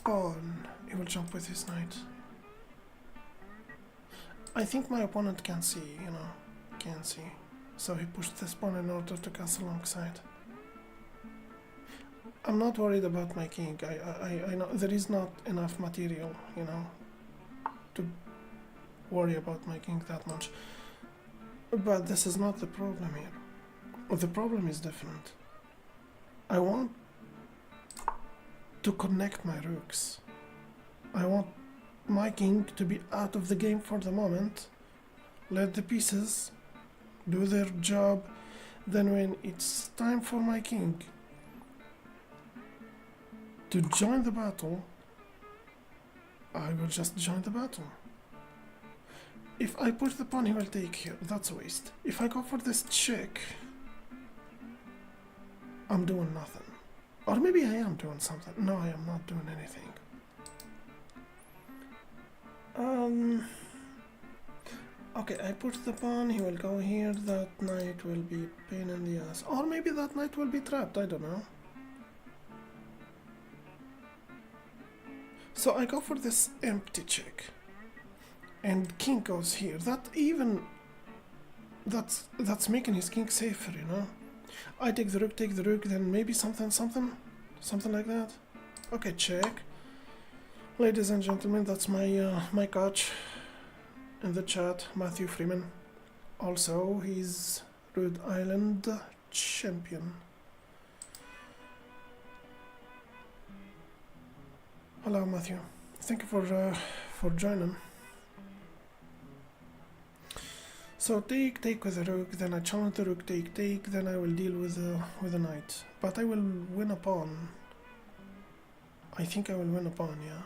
pawn, he will jump with his knight. I think my opponent can see, you know, can see. So he pushed this pawn in order to castle alongside. I'm not worried about my king. I know there is not enough material, you know, worry about my king that much. But this is not the problem here. The problem is different. I want to connect my rooks. I want my king to be out of the game for the moment. Let the pieces do their job. Then when it's time for my king to join the battle, I will just join the battle. If I push the pawn, he will take here. That's a waste. If I go for this check, I'm doing nothing. Or maybe I am doing something. No, I am not doing anything. Okay, I push the pawn, he will go here, that knight will be pain in the ass. Or maybe that knight will be trapped, I don't know. So I go for this empty check. And king goes here. That's making his king safer, you know? I take the rook, then maybe something like that. Okay, check. Ladies and gentlemen, that's my coach in the chat, Matthew Freeman. Also, he's Rhode Island champion. Hello, Matthew. Thank you for joining. So take with the rook, then I challenge the rook, take, then I will deal with the knight. But I will win a pawn. I think I will win a pawn, yeah.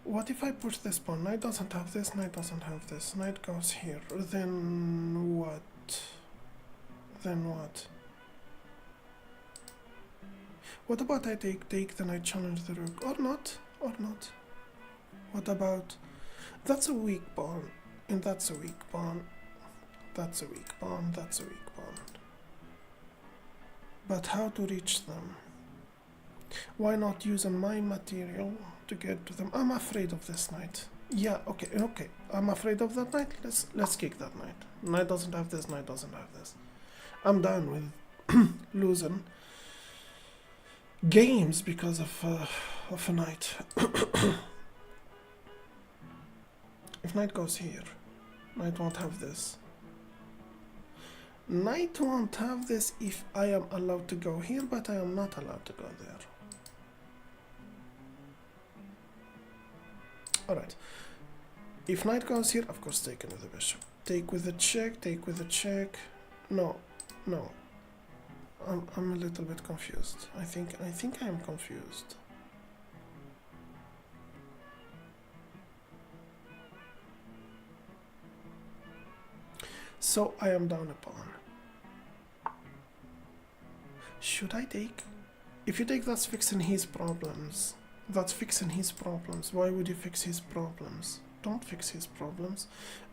What if I push this pawn? Knight doesn't have this, knight doesn't have this. Knight goes here. Then what? What about I take, then I challenge the rook? Or not? What about... That's a weak pawn. And that's a weak pawn. That's a weak pawn. But how to reach them? Why not using my material to get to them? I'm afraid of this knight. Yeah, okay. I'm afraid of that knight. Let's kick that knight. Knight doesn't have this, knight doesn't have this. I'm done with losing games because of a knight. If knight goes here, knight won't have this. Knight won't have this if I am allowed to go here, but I am not allowed to go there. Alright. If knight goes here, of course taken with the bishop. Take with the check. No. I'm a little bit confused. I think I am confused. So I am down a pawn. Should I take? If you take, that's fixing his problems. Why would you fix his problems? Don't fix his problems.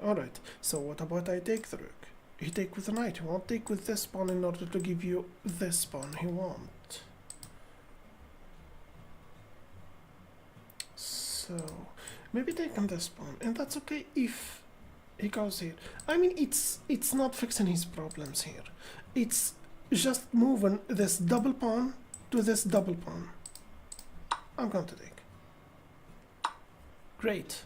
Alright, so what about I take the rook? He take with the knight. He won't take with this pawn in order to give you this pawn. He won't. So maybe taking this pawn, and that's okay if he goes here. I mean, it's not fixing his problems here. It's just moving this double pawn to this double pawn. I'm going to take. Great.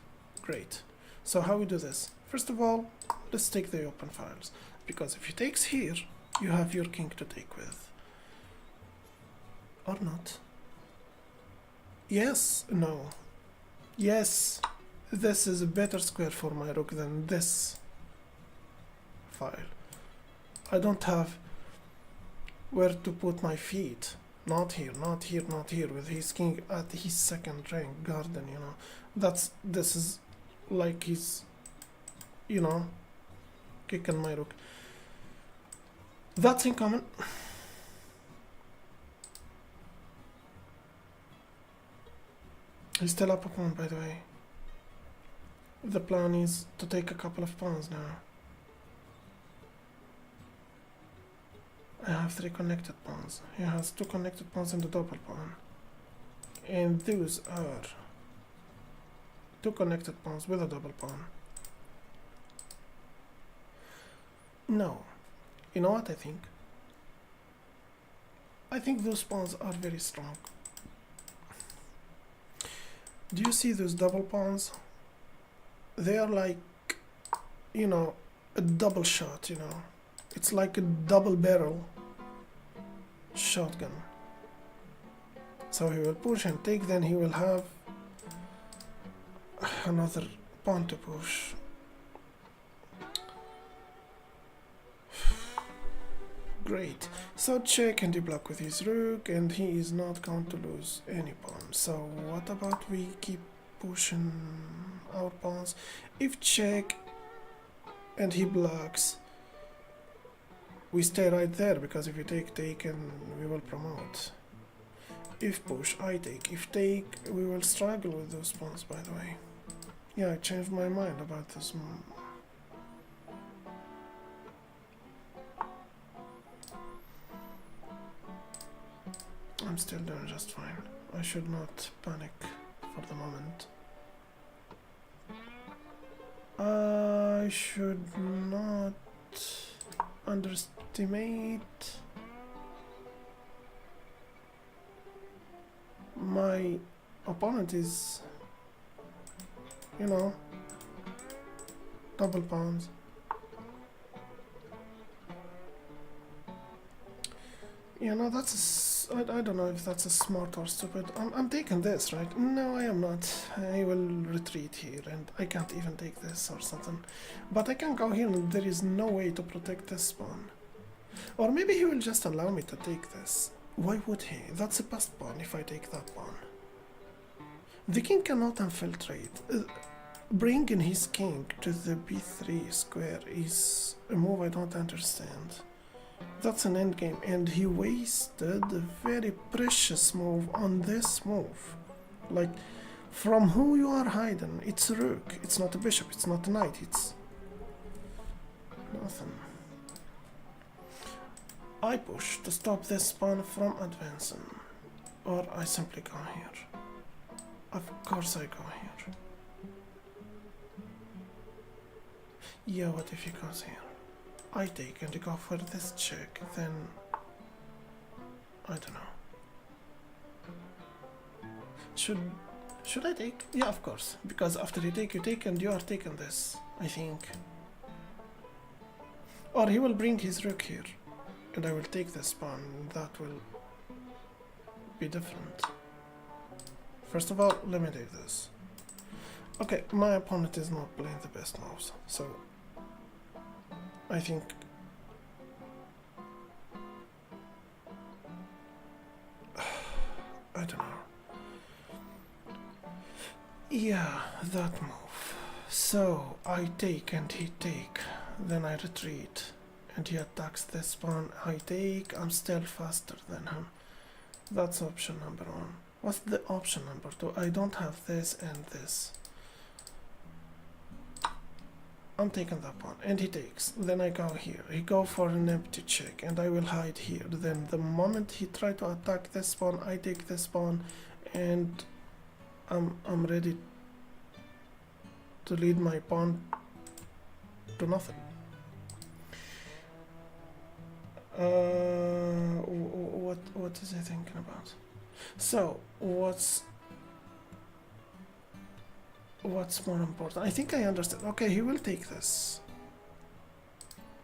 So how we do this? First of all, let's take the open files, because if he takes here, you have your king to take with. Or not. Yes, no. Yes, this is a better square for my rook than this file. I don't have where to put my feet. Not here, with his king at his second rank garden, you know. This is like he's, you know, kicking my rook. That's incoming. He's still up a pawn, by the way. The plan is to take a couple of pawns now. I have 3 connected pawns. He has 2 connected pawns and a double pawn. And those are 2 connected pawns with a double pawn. No. You know what I think? I think those pawns are very strong. Do you see those double pawns? they are like, you know, a double shot, you know. It's like a double barrel shotgun. So he will push and take, then he will have another pawn to push. Great. So check and he block with his rook, and he is not going to lose any pawn. So what about we keep pushing our pawns? If check and he blocks, we stay right there, because if we take and we will promote. If push, I take. If take, we will struggle with those pawns, by the way. Yeah, I changed my mind about this. I'm still doing just fine. I should not panic for the moment. I should not underestimate my opponent is, you know, double pawns. You know, I don't know if that's a smart or stupid. I'm taking this, right? No, I am not. I will retreat here, and I can't even take this or something. But I can go here, and there is no way to protect this pawn. Or maybe he will just allow me to take this. Why would he? That's a passed pawn if I take that pawn. The king cannot infiltrate. Bringing his king to the b3 square is a move I don't understand. That's an endgame, and he wasted a very precious move on this move. Like, from who you are hiding? It's a rook, it's not a bishop, it's not a knight, it's nothing. I push to stop this pawn from advancing, or I simply go here. Of course I go here. Yeah, what if he goes here? I take and go for this check, then I don't know. Should I take? Yeah, of course, because after you take and you are taking this, I think. Or he will bring his rook here, and I will take this pawn. That will be different. First of all, let me take this. Okay, my opponent is not playing the best moves, so I think I don't know. Yeah, that move. So I take and he take, then I retreat, and he attacks this pawn. I take, I'm still faster than him. That's option number one. What's the option number two? I don't have this and this. I'm taking that pawn, and he takes. Then I go here. He go for an empty check, and I will hide here. Then the moment he try to attack this pawn, I take this pawn, and I'm ready to lead my pawn to nothing. What is he thinking about? So what's more important? I think I understand. Okay, he will take this.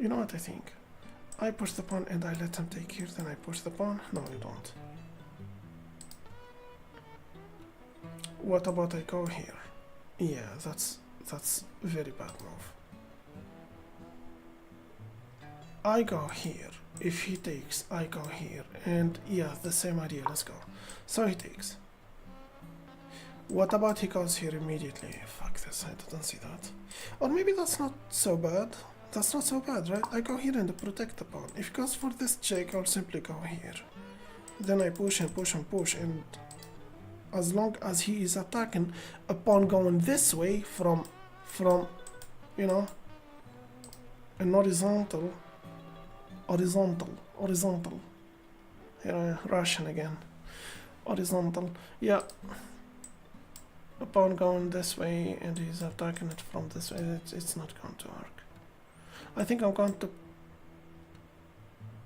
You know what I think? I push the pawn and I let him take here, then I push the pawn. No, you don't. What about I go here? Yeah, that's a very bad move. I go here. If he takes, I go here. And yeah, the same idea, let's go. So he takes. What about he goes here immediately? Fuck this, I didn't see that. Or maybe that's not so bad. That's not so bad, right? I go here and protect the pawn. If he goes for this check, I'll simply go here. Then I push and push and push, and as long as he is attacking a pawn going this way from you know, an horizontal. Here I Russian again. Horizontal. Yeah. A pawn going this way and he's attacking it from this way. It's not going to work. I think I'm going to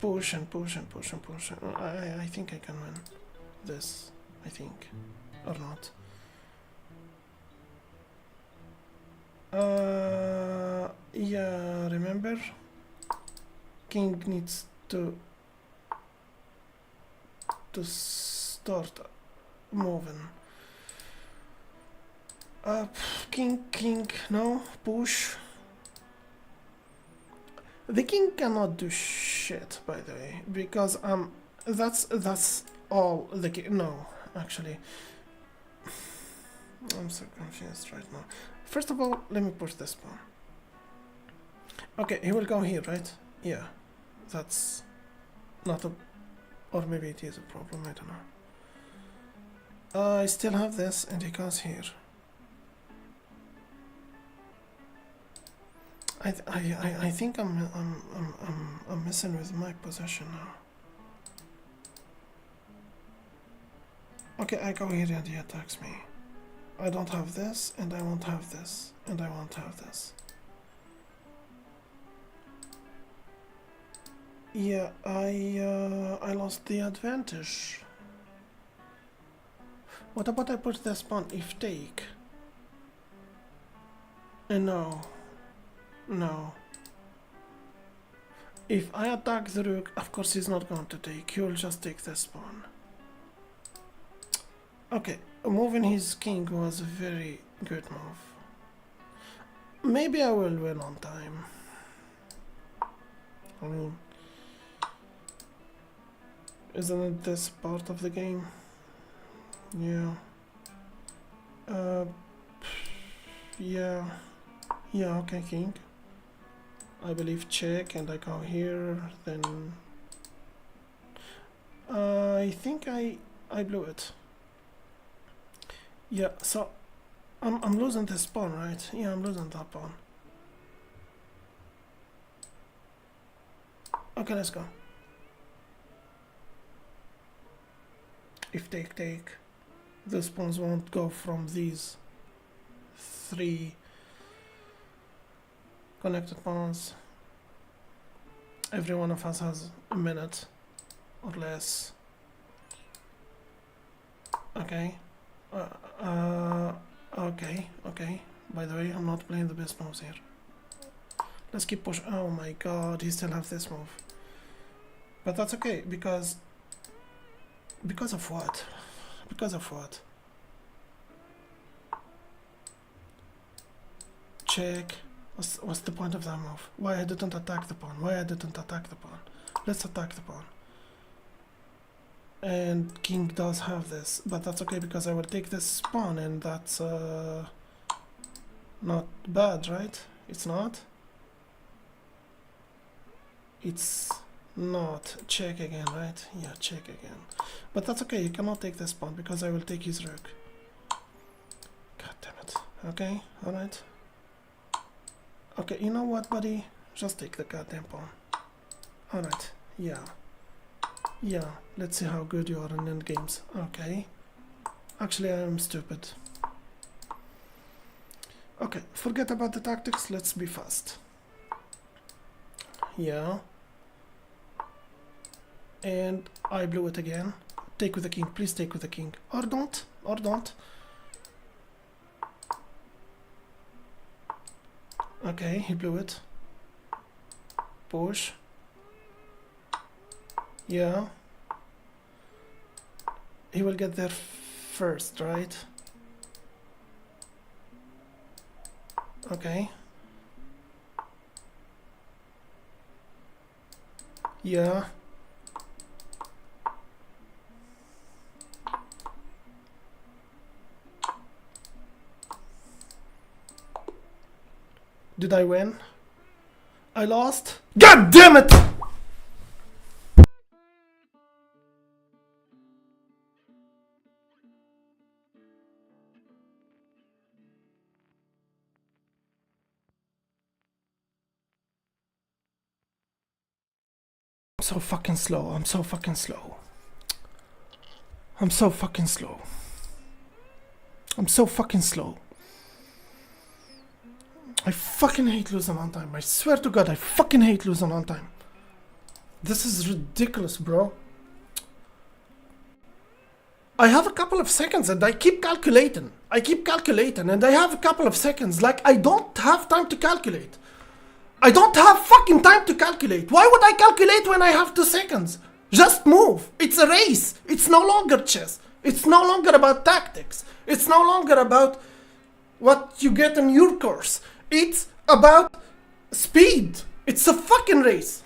push and push and push and push. I think I can win this. I think. Or not. Yeah, remember? King needs to start moving. King, no, push. The king cannot do shit, by the way, because that's all the king. No, actually, I'm so confused right now. First of all, let me push this pawn. Okay, he will go here, right? Yeah, that's not a, or maybe it is a problem. I don't know. I still have this, and he goes here. I think I'm messing with my position now. Okay, I go here and he attacks me. I don't have this, and I won't have this, and I won't have this. Yeah, I lost the advantage. What about I put this pawn if take? No. No. If I attack the rook, of course he's not going to take. He will just take this pawn. Okay, moving his king was a very good move. Maybe I will win on time. I mean, isn't it this part of the game? Yeah. Yeah. Yeah, okay, king. I believe check, and I go here, then... I think I blew it. Yeah, so... I'm losing this pawn, right? Yeah, I'm losing that pawn. Okay, let's go. If take, those pawns won't go from these 3 connected pawns. Every one of us has a minute or less. Okay. Okay. By the way, I'm not playing the best moves here. Let's keep pushing. Oh my god, he still has this move. But that's okay, because of what? Because of what? Check. What's the point of that move? Why I didn't attack the pawn? Why I didn't attack the pawn? Let's attack the pawn. And king does have this, but that's okay because I will take this pawn, and that's not bad, right? It's not? It's not. Check again, right? Yeah, check again. But that's okay, you cannot take this pawn because I will take his rook. God damn it. Okay, alright. Okay, you know what, buddy? Just take the goddamn pawn. Alright, yeah. Yeah, let's see how good you are in endgames. Okay. Actually, I am stupid. Okay, forget about the tactics, let's be fast. Yeah. And I blew it again. Take with the king, please take with the king. Or don't, or don't. Okay, he blew it. Push. Yeah. He will get there first, right? Okay. Yeah. Did I win? I lost? God damn it! I'm so fucking slow. I'm so fucking slow. I'm so fucking slow. I'm so fucking slow. I fucking hate losing on time. I swear to God, I fucking hate losing on time. This is ridiculous, bro. I have a couple of seconds and I keep calculating. And I have a couple of seconds. Like, I don't have time to calculate. I don't have fucking time to calculate. Why would I calculate when I have 2 seconds? Just move. It's a race. It's no longer chess. It's no longer about tactics. It's no longer about what you get in your course. It's about speed. It's a fucking race.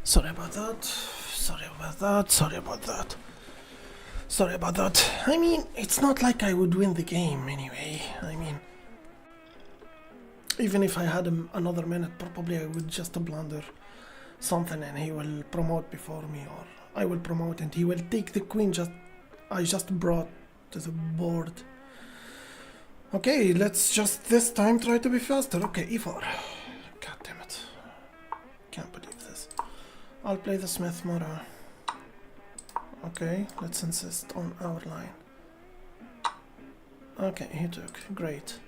Sorry about that. I mean, it's not like I would win the game anyway. I mean, even if I had another minute, probably I would just blunder something and he will promote before me, or I will promote and he will take the queen I just brought to the board. Okay, let's just this time try to be faster. Okay, e4. God damn it. Can't believe this. I'll play the Smith Moro. Okay, let's insist on our line. Okay, he took. Great.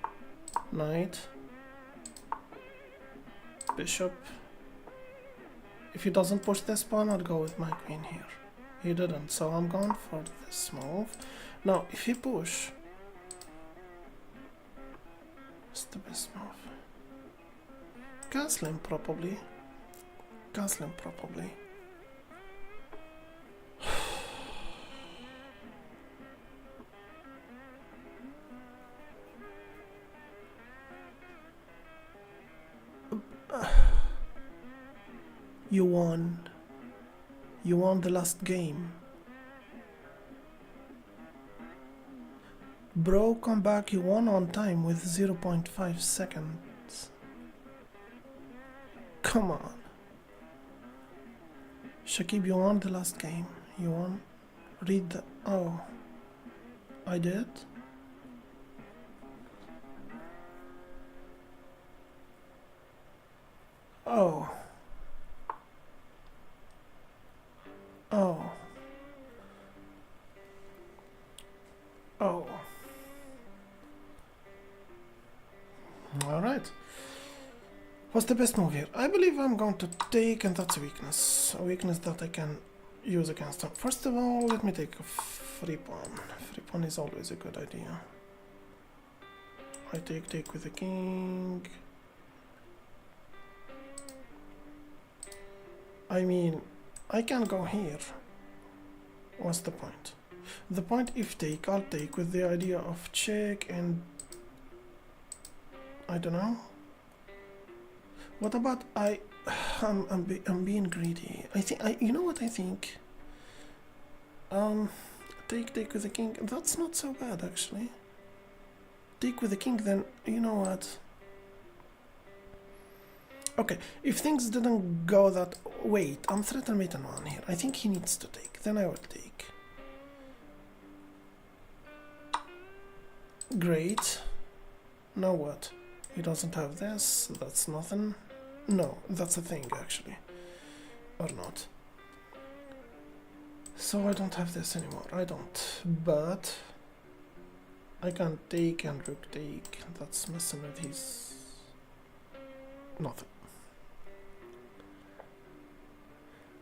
Knight. Bishop. If he doesn't push this pawn, I'll go with my queen here. He didn't, so I'm going for this move. Now, if he push, what's the best move? Castling probably. You won. You won the last game. Bro, come back, you won on time with 0.5 seconds. Come on. Shakib, you won the last game. You won. Read the... Oh. I did? Oh. Oh. Oh. Alright. What's the best move here? I believe I'm going to take, and that's a weakness. A weakness that I can use against him. First of all, let me take a free pawn. Free pawn is always a good idea. I take with the king. I mean, I can go here. What's the point? The point, if take, I'll take with the idea of check and I don't know. What about I'm being greedy. I think you know what I think. Take with the king. That's not so bad actually. Take with the king, then you know what? Okay, if things didn't go that. Wait, I'm threatened mate on one here. I think he needs to take. Then I will take. Great. Now what? He doesn't have this. That's nothing. No, that's a thing actually. Or not. So I don't have this anymore. I don't. But I can take and rook take. That's messing with his nothing.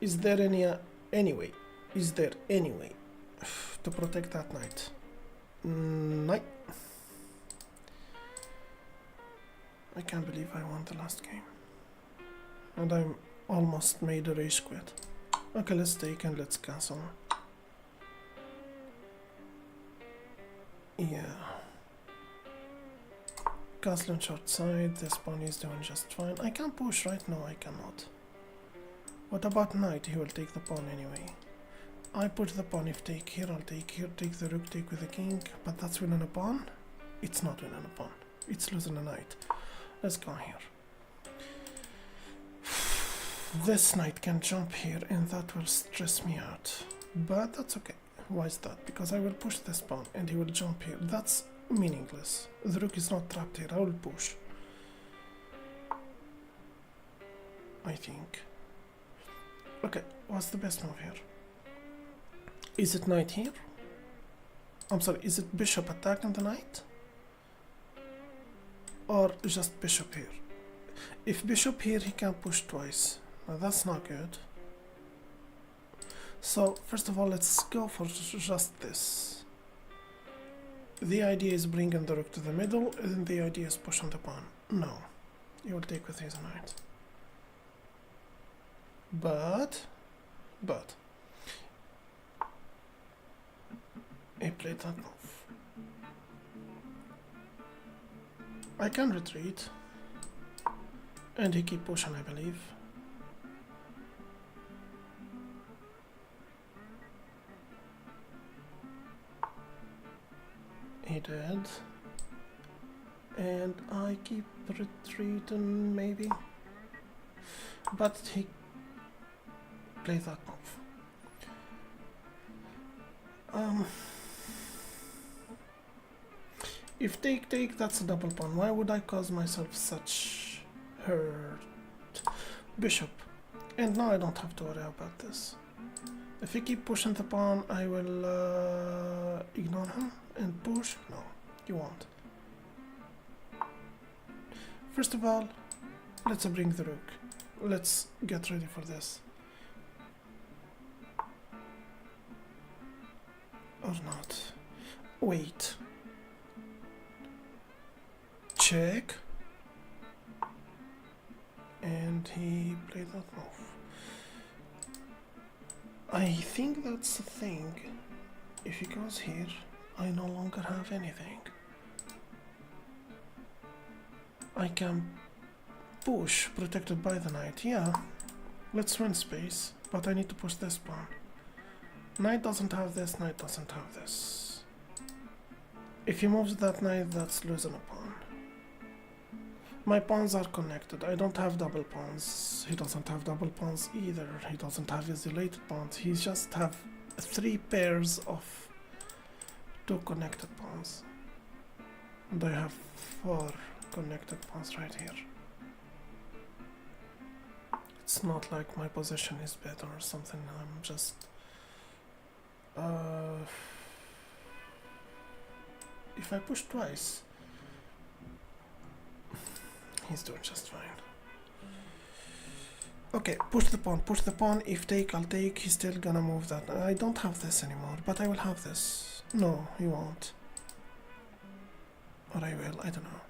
Is there any way? Is there any way to protect that knight? Knight. I can't believe I won the last game. And I'm almost made a rage quit. Okay, let's take and let's cancel. Yeah. Castle on short side, this pawn is doing just fine. I can push right now, I cannot. What about knight? He will take the pawn anyway. I put the pawn, if take here, I'll take here, take the rook, take with the king. But that's winning a pawn? It's not winning a pawn. It's losing a knight. Let's go here. This knight can jump here and that will stress me out. But that's okay. Why is that? Because I will push this pawn and he will jump here. That's meaningless. The rook is not trapped here. I will push. I think. Okay, what's the best move here? Is it knight here? I'm sorry, is it bishop attacking the knight? Or just bishop here? If bishop here, he can push twice. Now that's not good. So, first of all, let's go for just this. The idea is bringing the rook to the middle, and the idea is pushing the pawn. No, he will take with his knight. But, he played that move. I can retreat, and he keep pushing, I believe. He did, and I keep retreating maybe, but he played that move. If take, that's a double pawn. Why would I cause myself such hurt? Bishop, and now I don't have to worry about this. If he keep pushing the pawn, I will ignore him and push. No, you won't. First of all, let's bring the rook. Let's get ready for this. Or not. Wait. Check. And he played that move. I think that's the thing. If he goes here, I no longer have anything. I can push, protected by the knight. Yeah, let's win space, but I need to push this pawn. Knight doesn't have this, knight doesn't have this. If he moves that knight, that's losing a pawn. My pawns are connected. I don't have double pawns. He doesn't have double pawns either. He doesn't have isolated pawns. He just have 3 pairs of 2 connected pawns. And I have 4 connected pawns right here. It's not like my position is better or something. I'm just... if I push twice, he's doing just fine. Okay, push the pawn. If take, I'll take. He's still gonna move that. I don't have this anymore, but I will have this. No, he won't. Or I will, I don't know.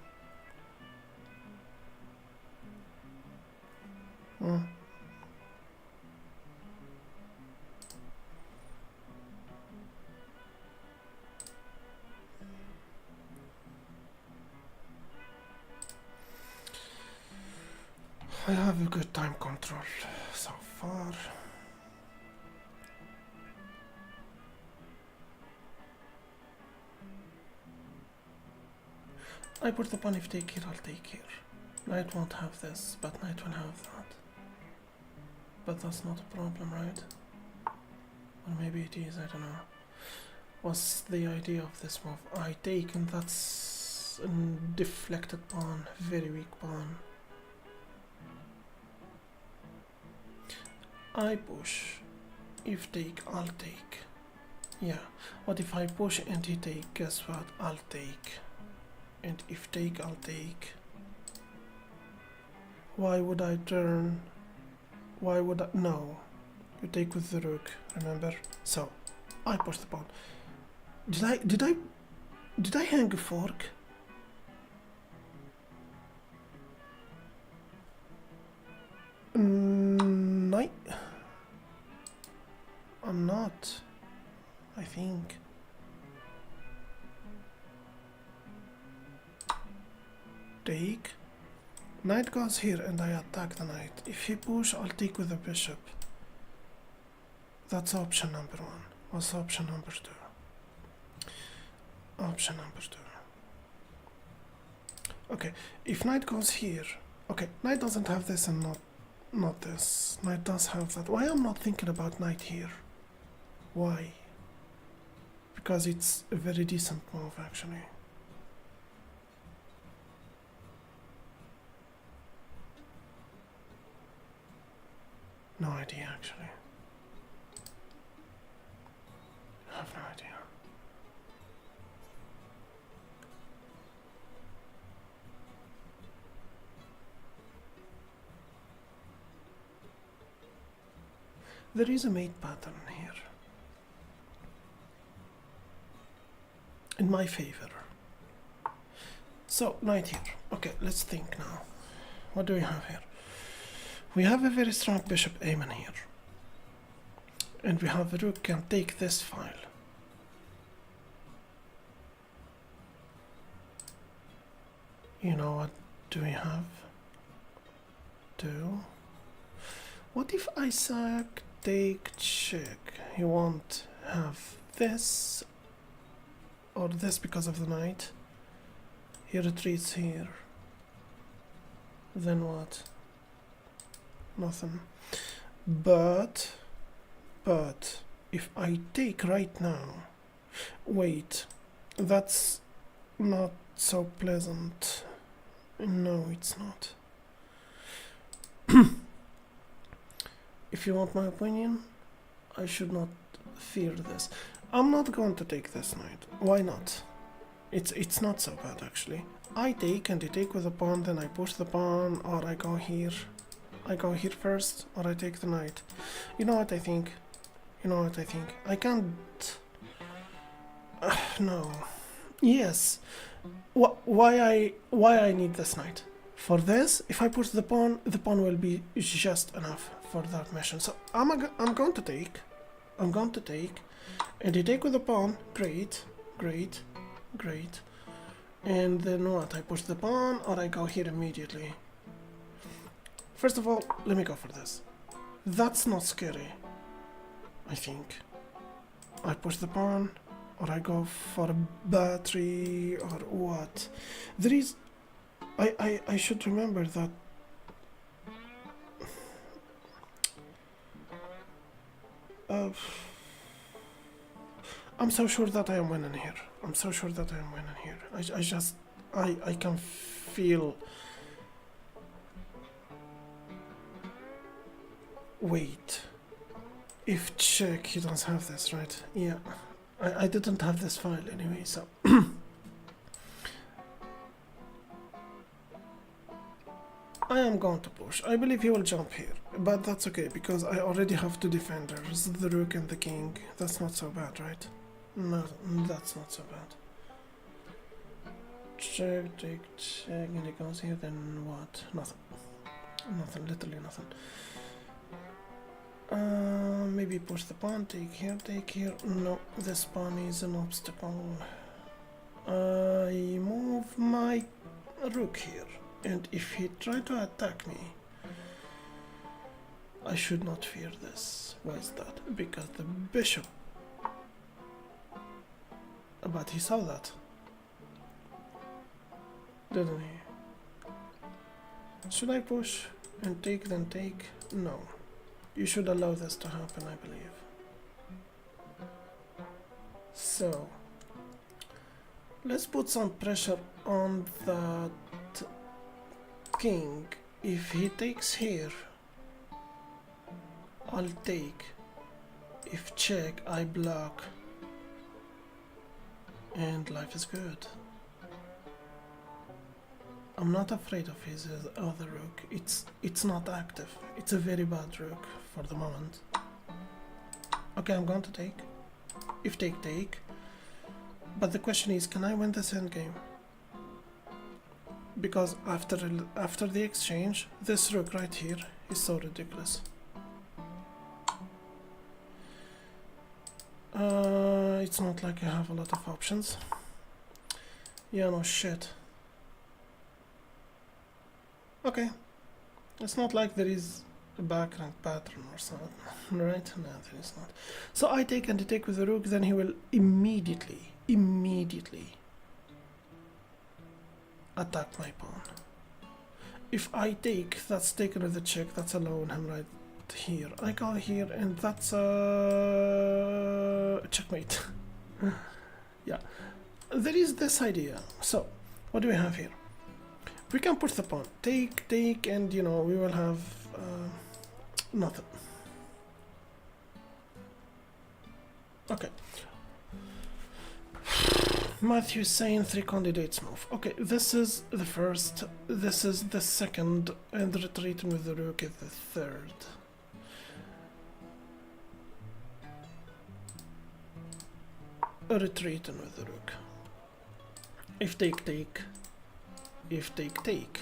I have a good time control so far. I put the pawn if take here, I'll take here. Knight won't have this, but knight will have that. But that's not a problem, right? Or maybe it is, I don't know. What's the idea of this move? I take, and that's a deflected pawn, very weak pawn. I push. If take, I'll take. Yeah. What if I push and he take? Guess what? I'll take. And if take, I'll take. Why would I turn? Why would I? No. You take with the rook, remember? So, I push the pawn. Did I hang a fork? No. I'm not. I think. Take. Knight goes here and I attack the knight. If he push, I'll take with the bishop. That's option number one. What's option number two? Option number two. Okay, if knight goes here. Okay, knight doesn't have this and not this. Knight does have that. Why I'm not thinking about knight here? Why? Because it's a very decent move actually. No idea actually. I have no idea. There is a mate pattern here. In my favor. So, knight here. Okay, let's think now. What do we have here? We have a very strong bishop Amen here. And we have a rook can take this file. You know what do we have? What if I sack, take, check? He won't have this or this because of the knight. He retreats here. Then what? Nothing. But if I take right now, wait, that's not so pleasant. No, it's not. If you want my opinion, I should not fear this. I'm not going to take this knight. Why not? It's not so bad actually. I take and I take with a pawn, then I push the pawn, or I go here. I go here first, or I take the knight. You know what I think? I can't... no. Yes. Why I need this knight? For this, if I push the pawn will be just enough for that mission. So I'm going to take. And you take with the pawn. Great. And then what? I push the pawn, or I go here immediately. First of all, let me go for this. That's not scary, I think. I push the pawn, or I go for a battery, or what? There is... I should remember that... I'm so sure that I am winning here. I can feel... Wait, if check, he doesn't have this, right? Yeah, I didn't have this file anyway, so... I am going to push. I believe he will jump here, but that's okay, because I already have two defenders, the rook and the king. That's not so bad, right? No, that's not so bad. Check, take, check, and he goes here, then what? Nothing, literally nothing. Maybe push the pawn, take here. No, this pawn is an obstacle. I move my rook here, and if he try to attack me, I should not fear this. Why is that? Because the bishop. But he saw that, didn't he? Should I push and take then take? No. You should allow this to happen, I believe. So, let's put some pressure on that king. If he takes here, I'll take. If check, I block. And life is good. I'm not afraid of his other rook. It's not active. It's a very bad rook for the moment. Okay, I'm going to take. If take, take. But the question is, can I win this endgame? Because after the exchange, this rook right here is so ridiculous. It's not like I have a lot of options. Yeah, no shit. Okay. It's not like there is a background pattern or something, right? No, there is not. So I take and I take with the rook, then he will immediately attack my pawn. If I take, that's taken with the check, that's allowing him right here. I go here and that's a checkmate. Yeah, there is this idea. So what do we have here? We can push the pawn, take, and you know, we will have nothing. Okay. Matthew is saying 3 candidates move. Okay, this is the first, this is the second, and retreating with the rook is the third. Retreating with the rook. If take, take. If take, take.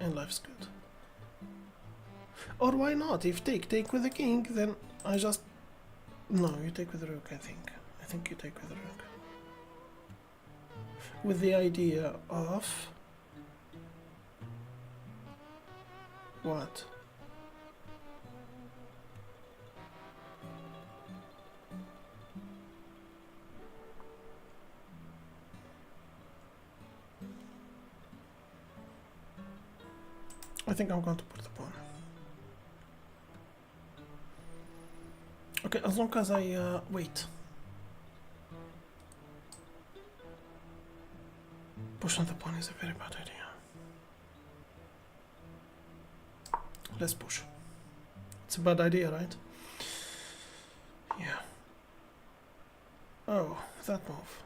And life's good. Or why not? If take, take with the king, then I just... No, you take with the rook, I think. I think you take with the rook. With the idea of... What? I think I'm going to put the pawn. Okay, as long as I wait. Pushing the pawn is a very bad idea. Let's push. It's a bad idea, right? Yeah. Oh, that move.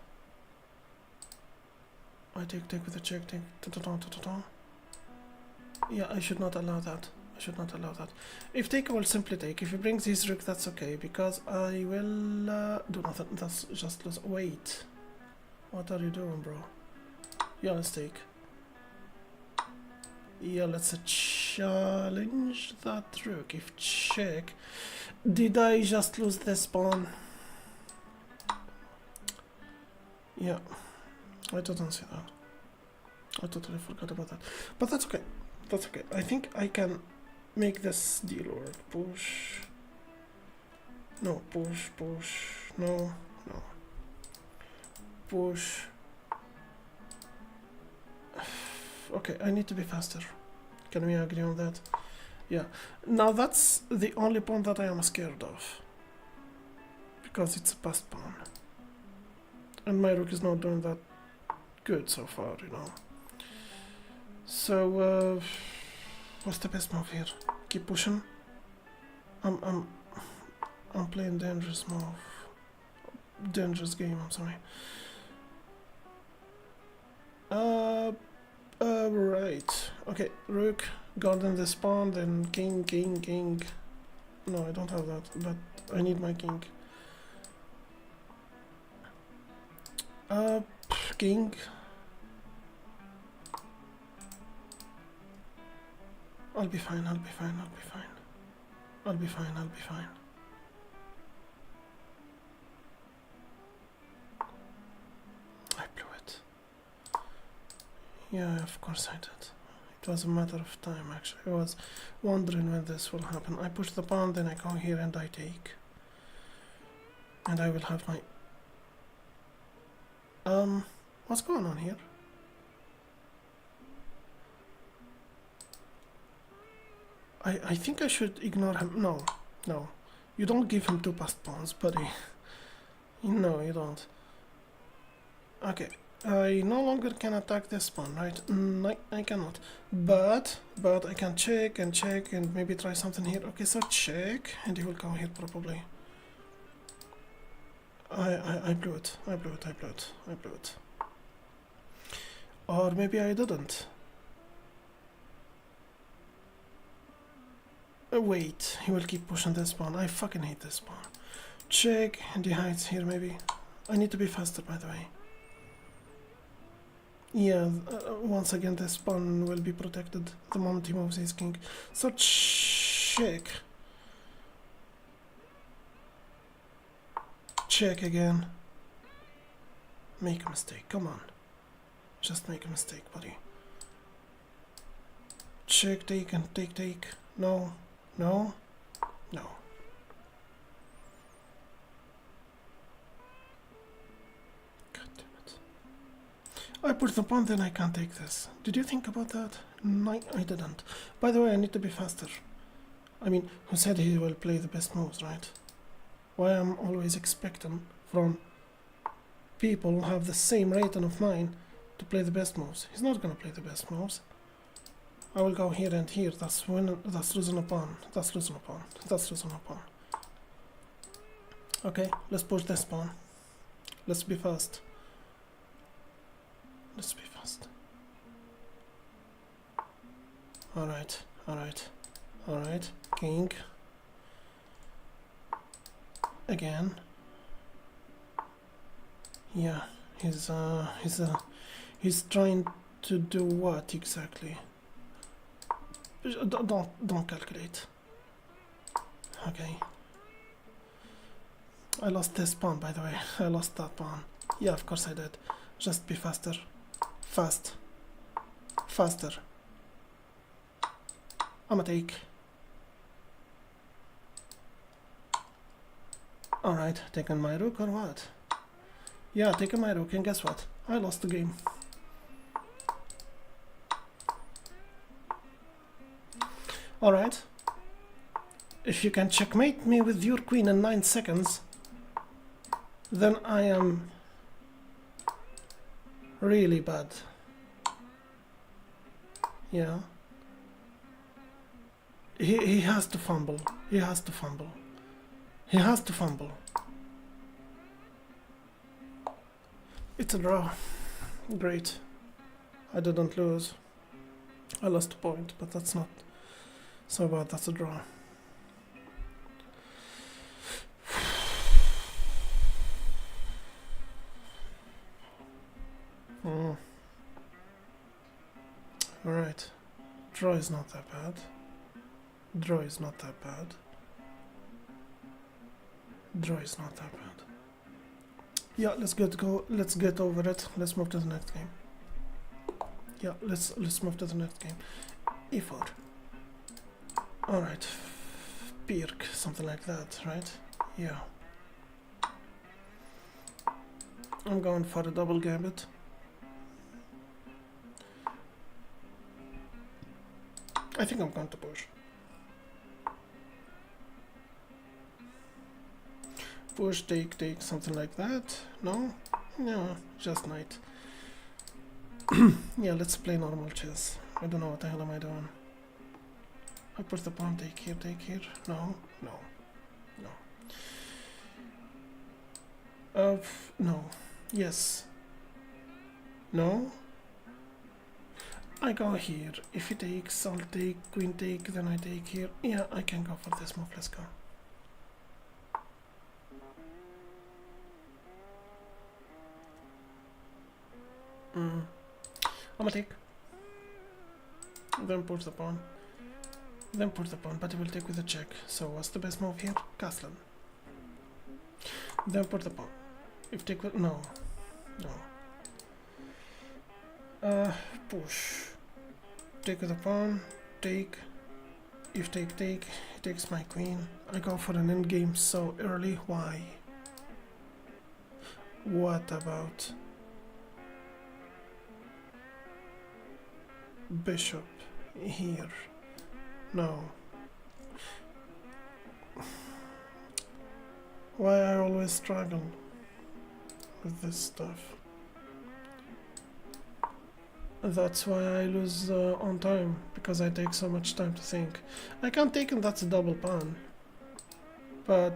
I take with the check, take. Yeah, I should not allow that. I should not allow that. If take, I will simply take. If he brings his rook, that's okay, because I will do nothing. That's just lose. Wait. What are you doing, bro? Yeah, let's take. Yeah, let's challenge that rook. If check. Did I just lose this pawn? Yeah. I didn't see that. I totally forgot about that. But that's okay. That's okay. I think I can make this deal work. Push. No, push. No. Push. Okay, I need to be faster. Can we agree on that? Yeah. Now that's the only pawn that I am scared of. Because it's a passed pawn. And my rook is not doing that good so far, you know. So, what's the best move here? Keep pushing. I'm playing dangerous move. Dangerous game, I'm sorry. Right. Okay, rook, guarding the pawn, then king. No, I don't have that, but I need my king. King. I'll be fine. I blew it. Yeah, of course I did. It was a matter of time, actually. I was wondering when this will happen. I push the pawn, then I go here and I take. And I will have my... what's going on here? I think I should ignore him. No, no. You don't give him 2 passed pawns, buddy. No, you don't. Okay. I no longer can attack this pawn, right? I cannot. But I can check and maybe try something here. Okay, so check, and he will go here probably. I blew it. I blew it. Or maybe I didn't. Wait, he will keep pushing this pawn. I fucking hate this pawn. Check, and he hides here maybe. I need to be faster, by the way. Yeah, once again this pawn will be protected the moment he moves his king. So check. Check again. Make a mistake, come on. Just make a mistake, buddy. Check, take, and take. No. God damn it. I put the pawn, then I can't take this. Did you think about that? No, I didn't. By the way, I need to be faster. I mean, who said he will play the best moves, right? Why I'm always expecting from people who have the same rating of mine to play the best moves. He's not gonna play the best moves. I will go here and here. That's losing a pawn. That's losing a pawn. Okay, let's push this pawn. Let's be fast. Alright. King. Again. Yeah, he's trying to do what exactly? Don't calculate. Okay. I lost this pawn, by the way. I lost that pawn. Yeah, of course I did. Just be faster. Faster. I'ma take. Alright, taking my rook or what? Yeah, taking my rook, and guess what? I lost the game. Alright. If you can checkmate me with your queen in 9 seconds, then I am really bad. Yeah. He has to fumble. It's a draw. Great. I didn't lose. I lost a point, but that's not so bad. That's a draw. Alright. Draw is not that bad. Yeah, let's get over it. Let's move to the next game. Yeah, let's move to the next game. E4. Alright. Pirk, something like that, right? Yeah. I'm going for a double gambit. I think I'm going to push. Push, take, something like that. No? No, just knight. Yeah, let's play normal chess. I don't know what the hell am I doing. I put the pawn, take here. No. No. Yes. No. I go here. If he takes, I'll take, queen take, then I take here. Yeah, I can go for this move. Let's go. I'm gonna take. Then push the pawn. But he will take with a check. So what's the best move here? Castle. Then put the pawn. If take with... No. Push. take with a pawn, take. If take, he takes my queen. I go for an endgame so early. Why? What about bishop here? No. Why I always struggle with this stuff? That's why I lose on time, because I take so much time to think. I can't take him, that's a double pawn. But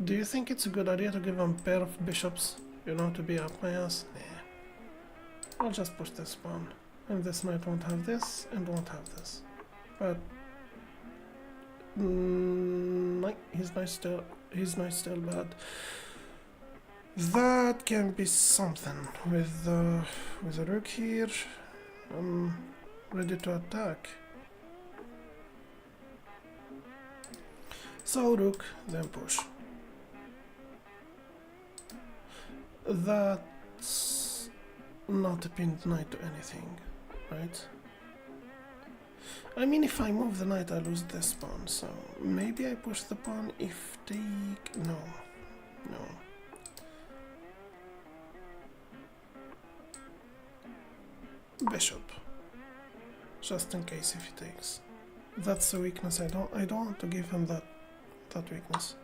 do you think it's a good idea to give him a pair of bishops, you know, to be up my ass? Nah. I'll just push this pawn. And this knight won't have this, and won't have this. But he's nice still, but that can be something with a rook here. I'm ready to attack. So rook, then push. That's not a pinned knight to anything, right? I mean, if I move the knight, I lose this pawn, so maybe I push the pawn if take... No. Bishop. Just in case if he takes. That's a weakness. I don't want to give him that weakness.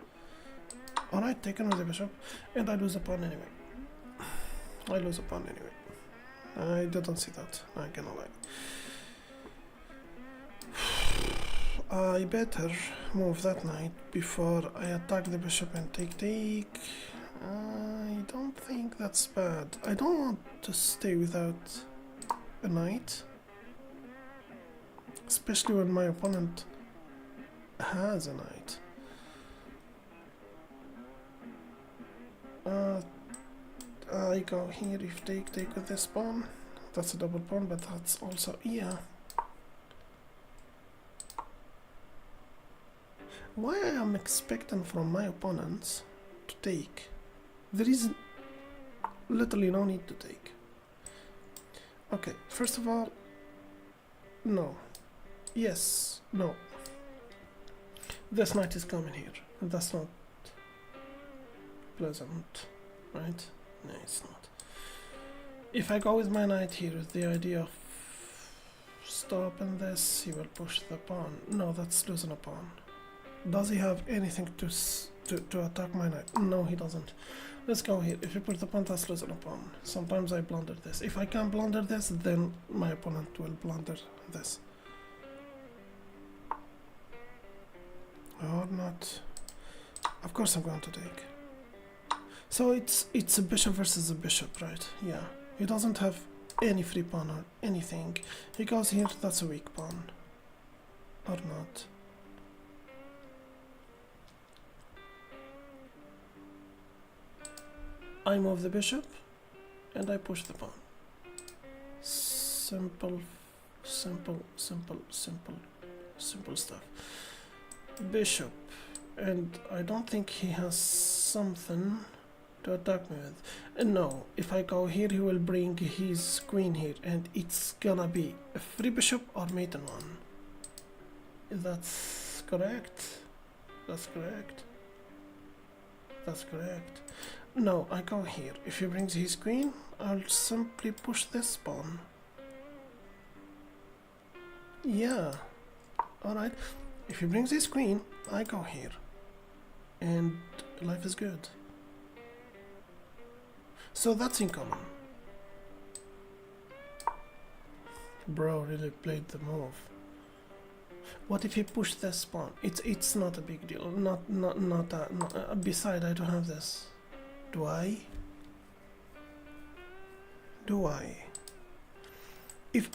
Alright, taken with the bishop, and I lose a pawn anyway. I didn't see that, I cannot lie. I better move that knight before I attack the bishop and take. I don't think that's bad. I don't want to stay without a knight, especially when my opponent has a knight. I go here if take with this pawn. That's a double pawn, but that's also, yeah. Why I am expecting from my opponents to take? There is literally no need to take. Okay, first of all, no. Yes, no. This knight is coming here. That's not pleasant, right? No, it's not. If I go with my knight here with the idea of stopping this, he will push the pawn. No, that's losing a pawn. Does he have anything to attack my knight? No, he doesn't. Let's go here. If you put the pawn, that's losing a pawn. Sometimes I blunder this. If I can't blunder this, then my opponent will blunder this. Or not. Of course I'm going to take. So it's a bishop versus a bishop, right? Yeah. He doesn't have any free pawn or anything. He goes here, that's a weak pawn. Or not. I move the bishop and I push the pawn. Simple stuff. Bishop, and I don't think he has something to attack me with. No, if I go here, he will bring his queen here, and it's gonna be a free bishop or mate in one. That's correct. That's correct. No, I go here. If he brings his queen, I'll simply push this pawn. Yeah. Alright. If he brings his queen, I go here. And life is good. So that's in common. Bro really played the move. What if he pushed this pawn? It's not a big deal. Beside, I don't have this. Do I? If I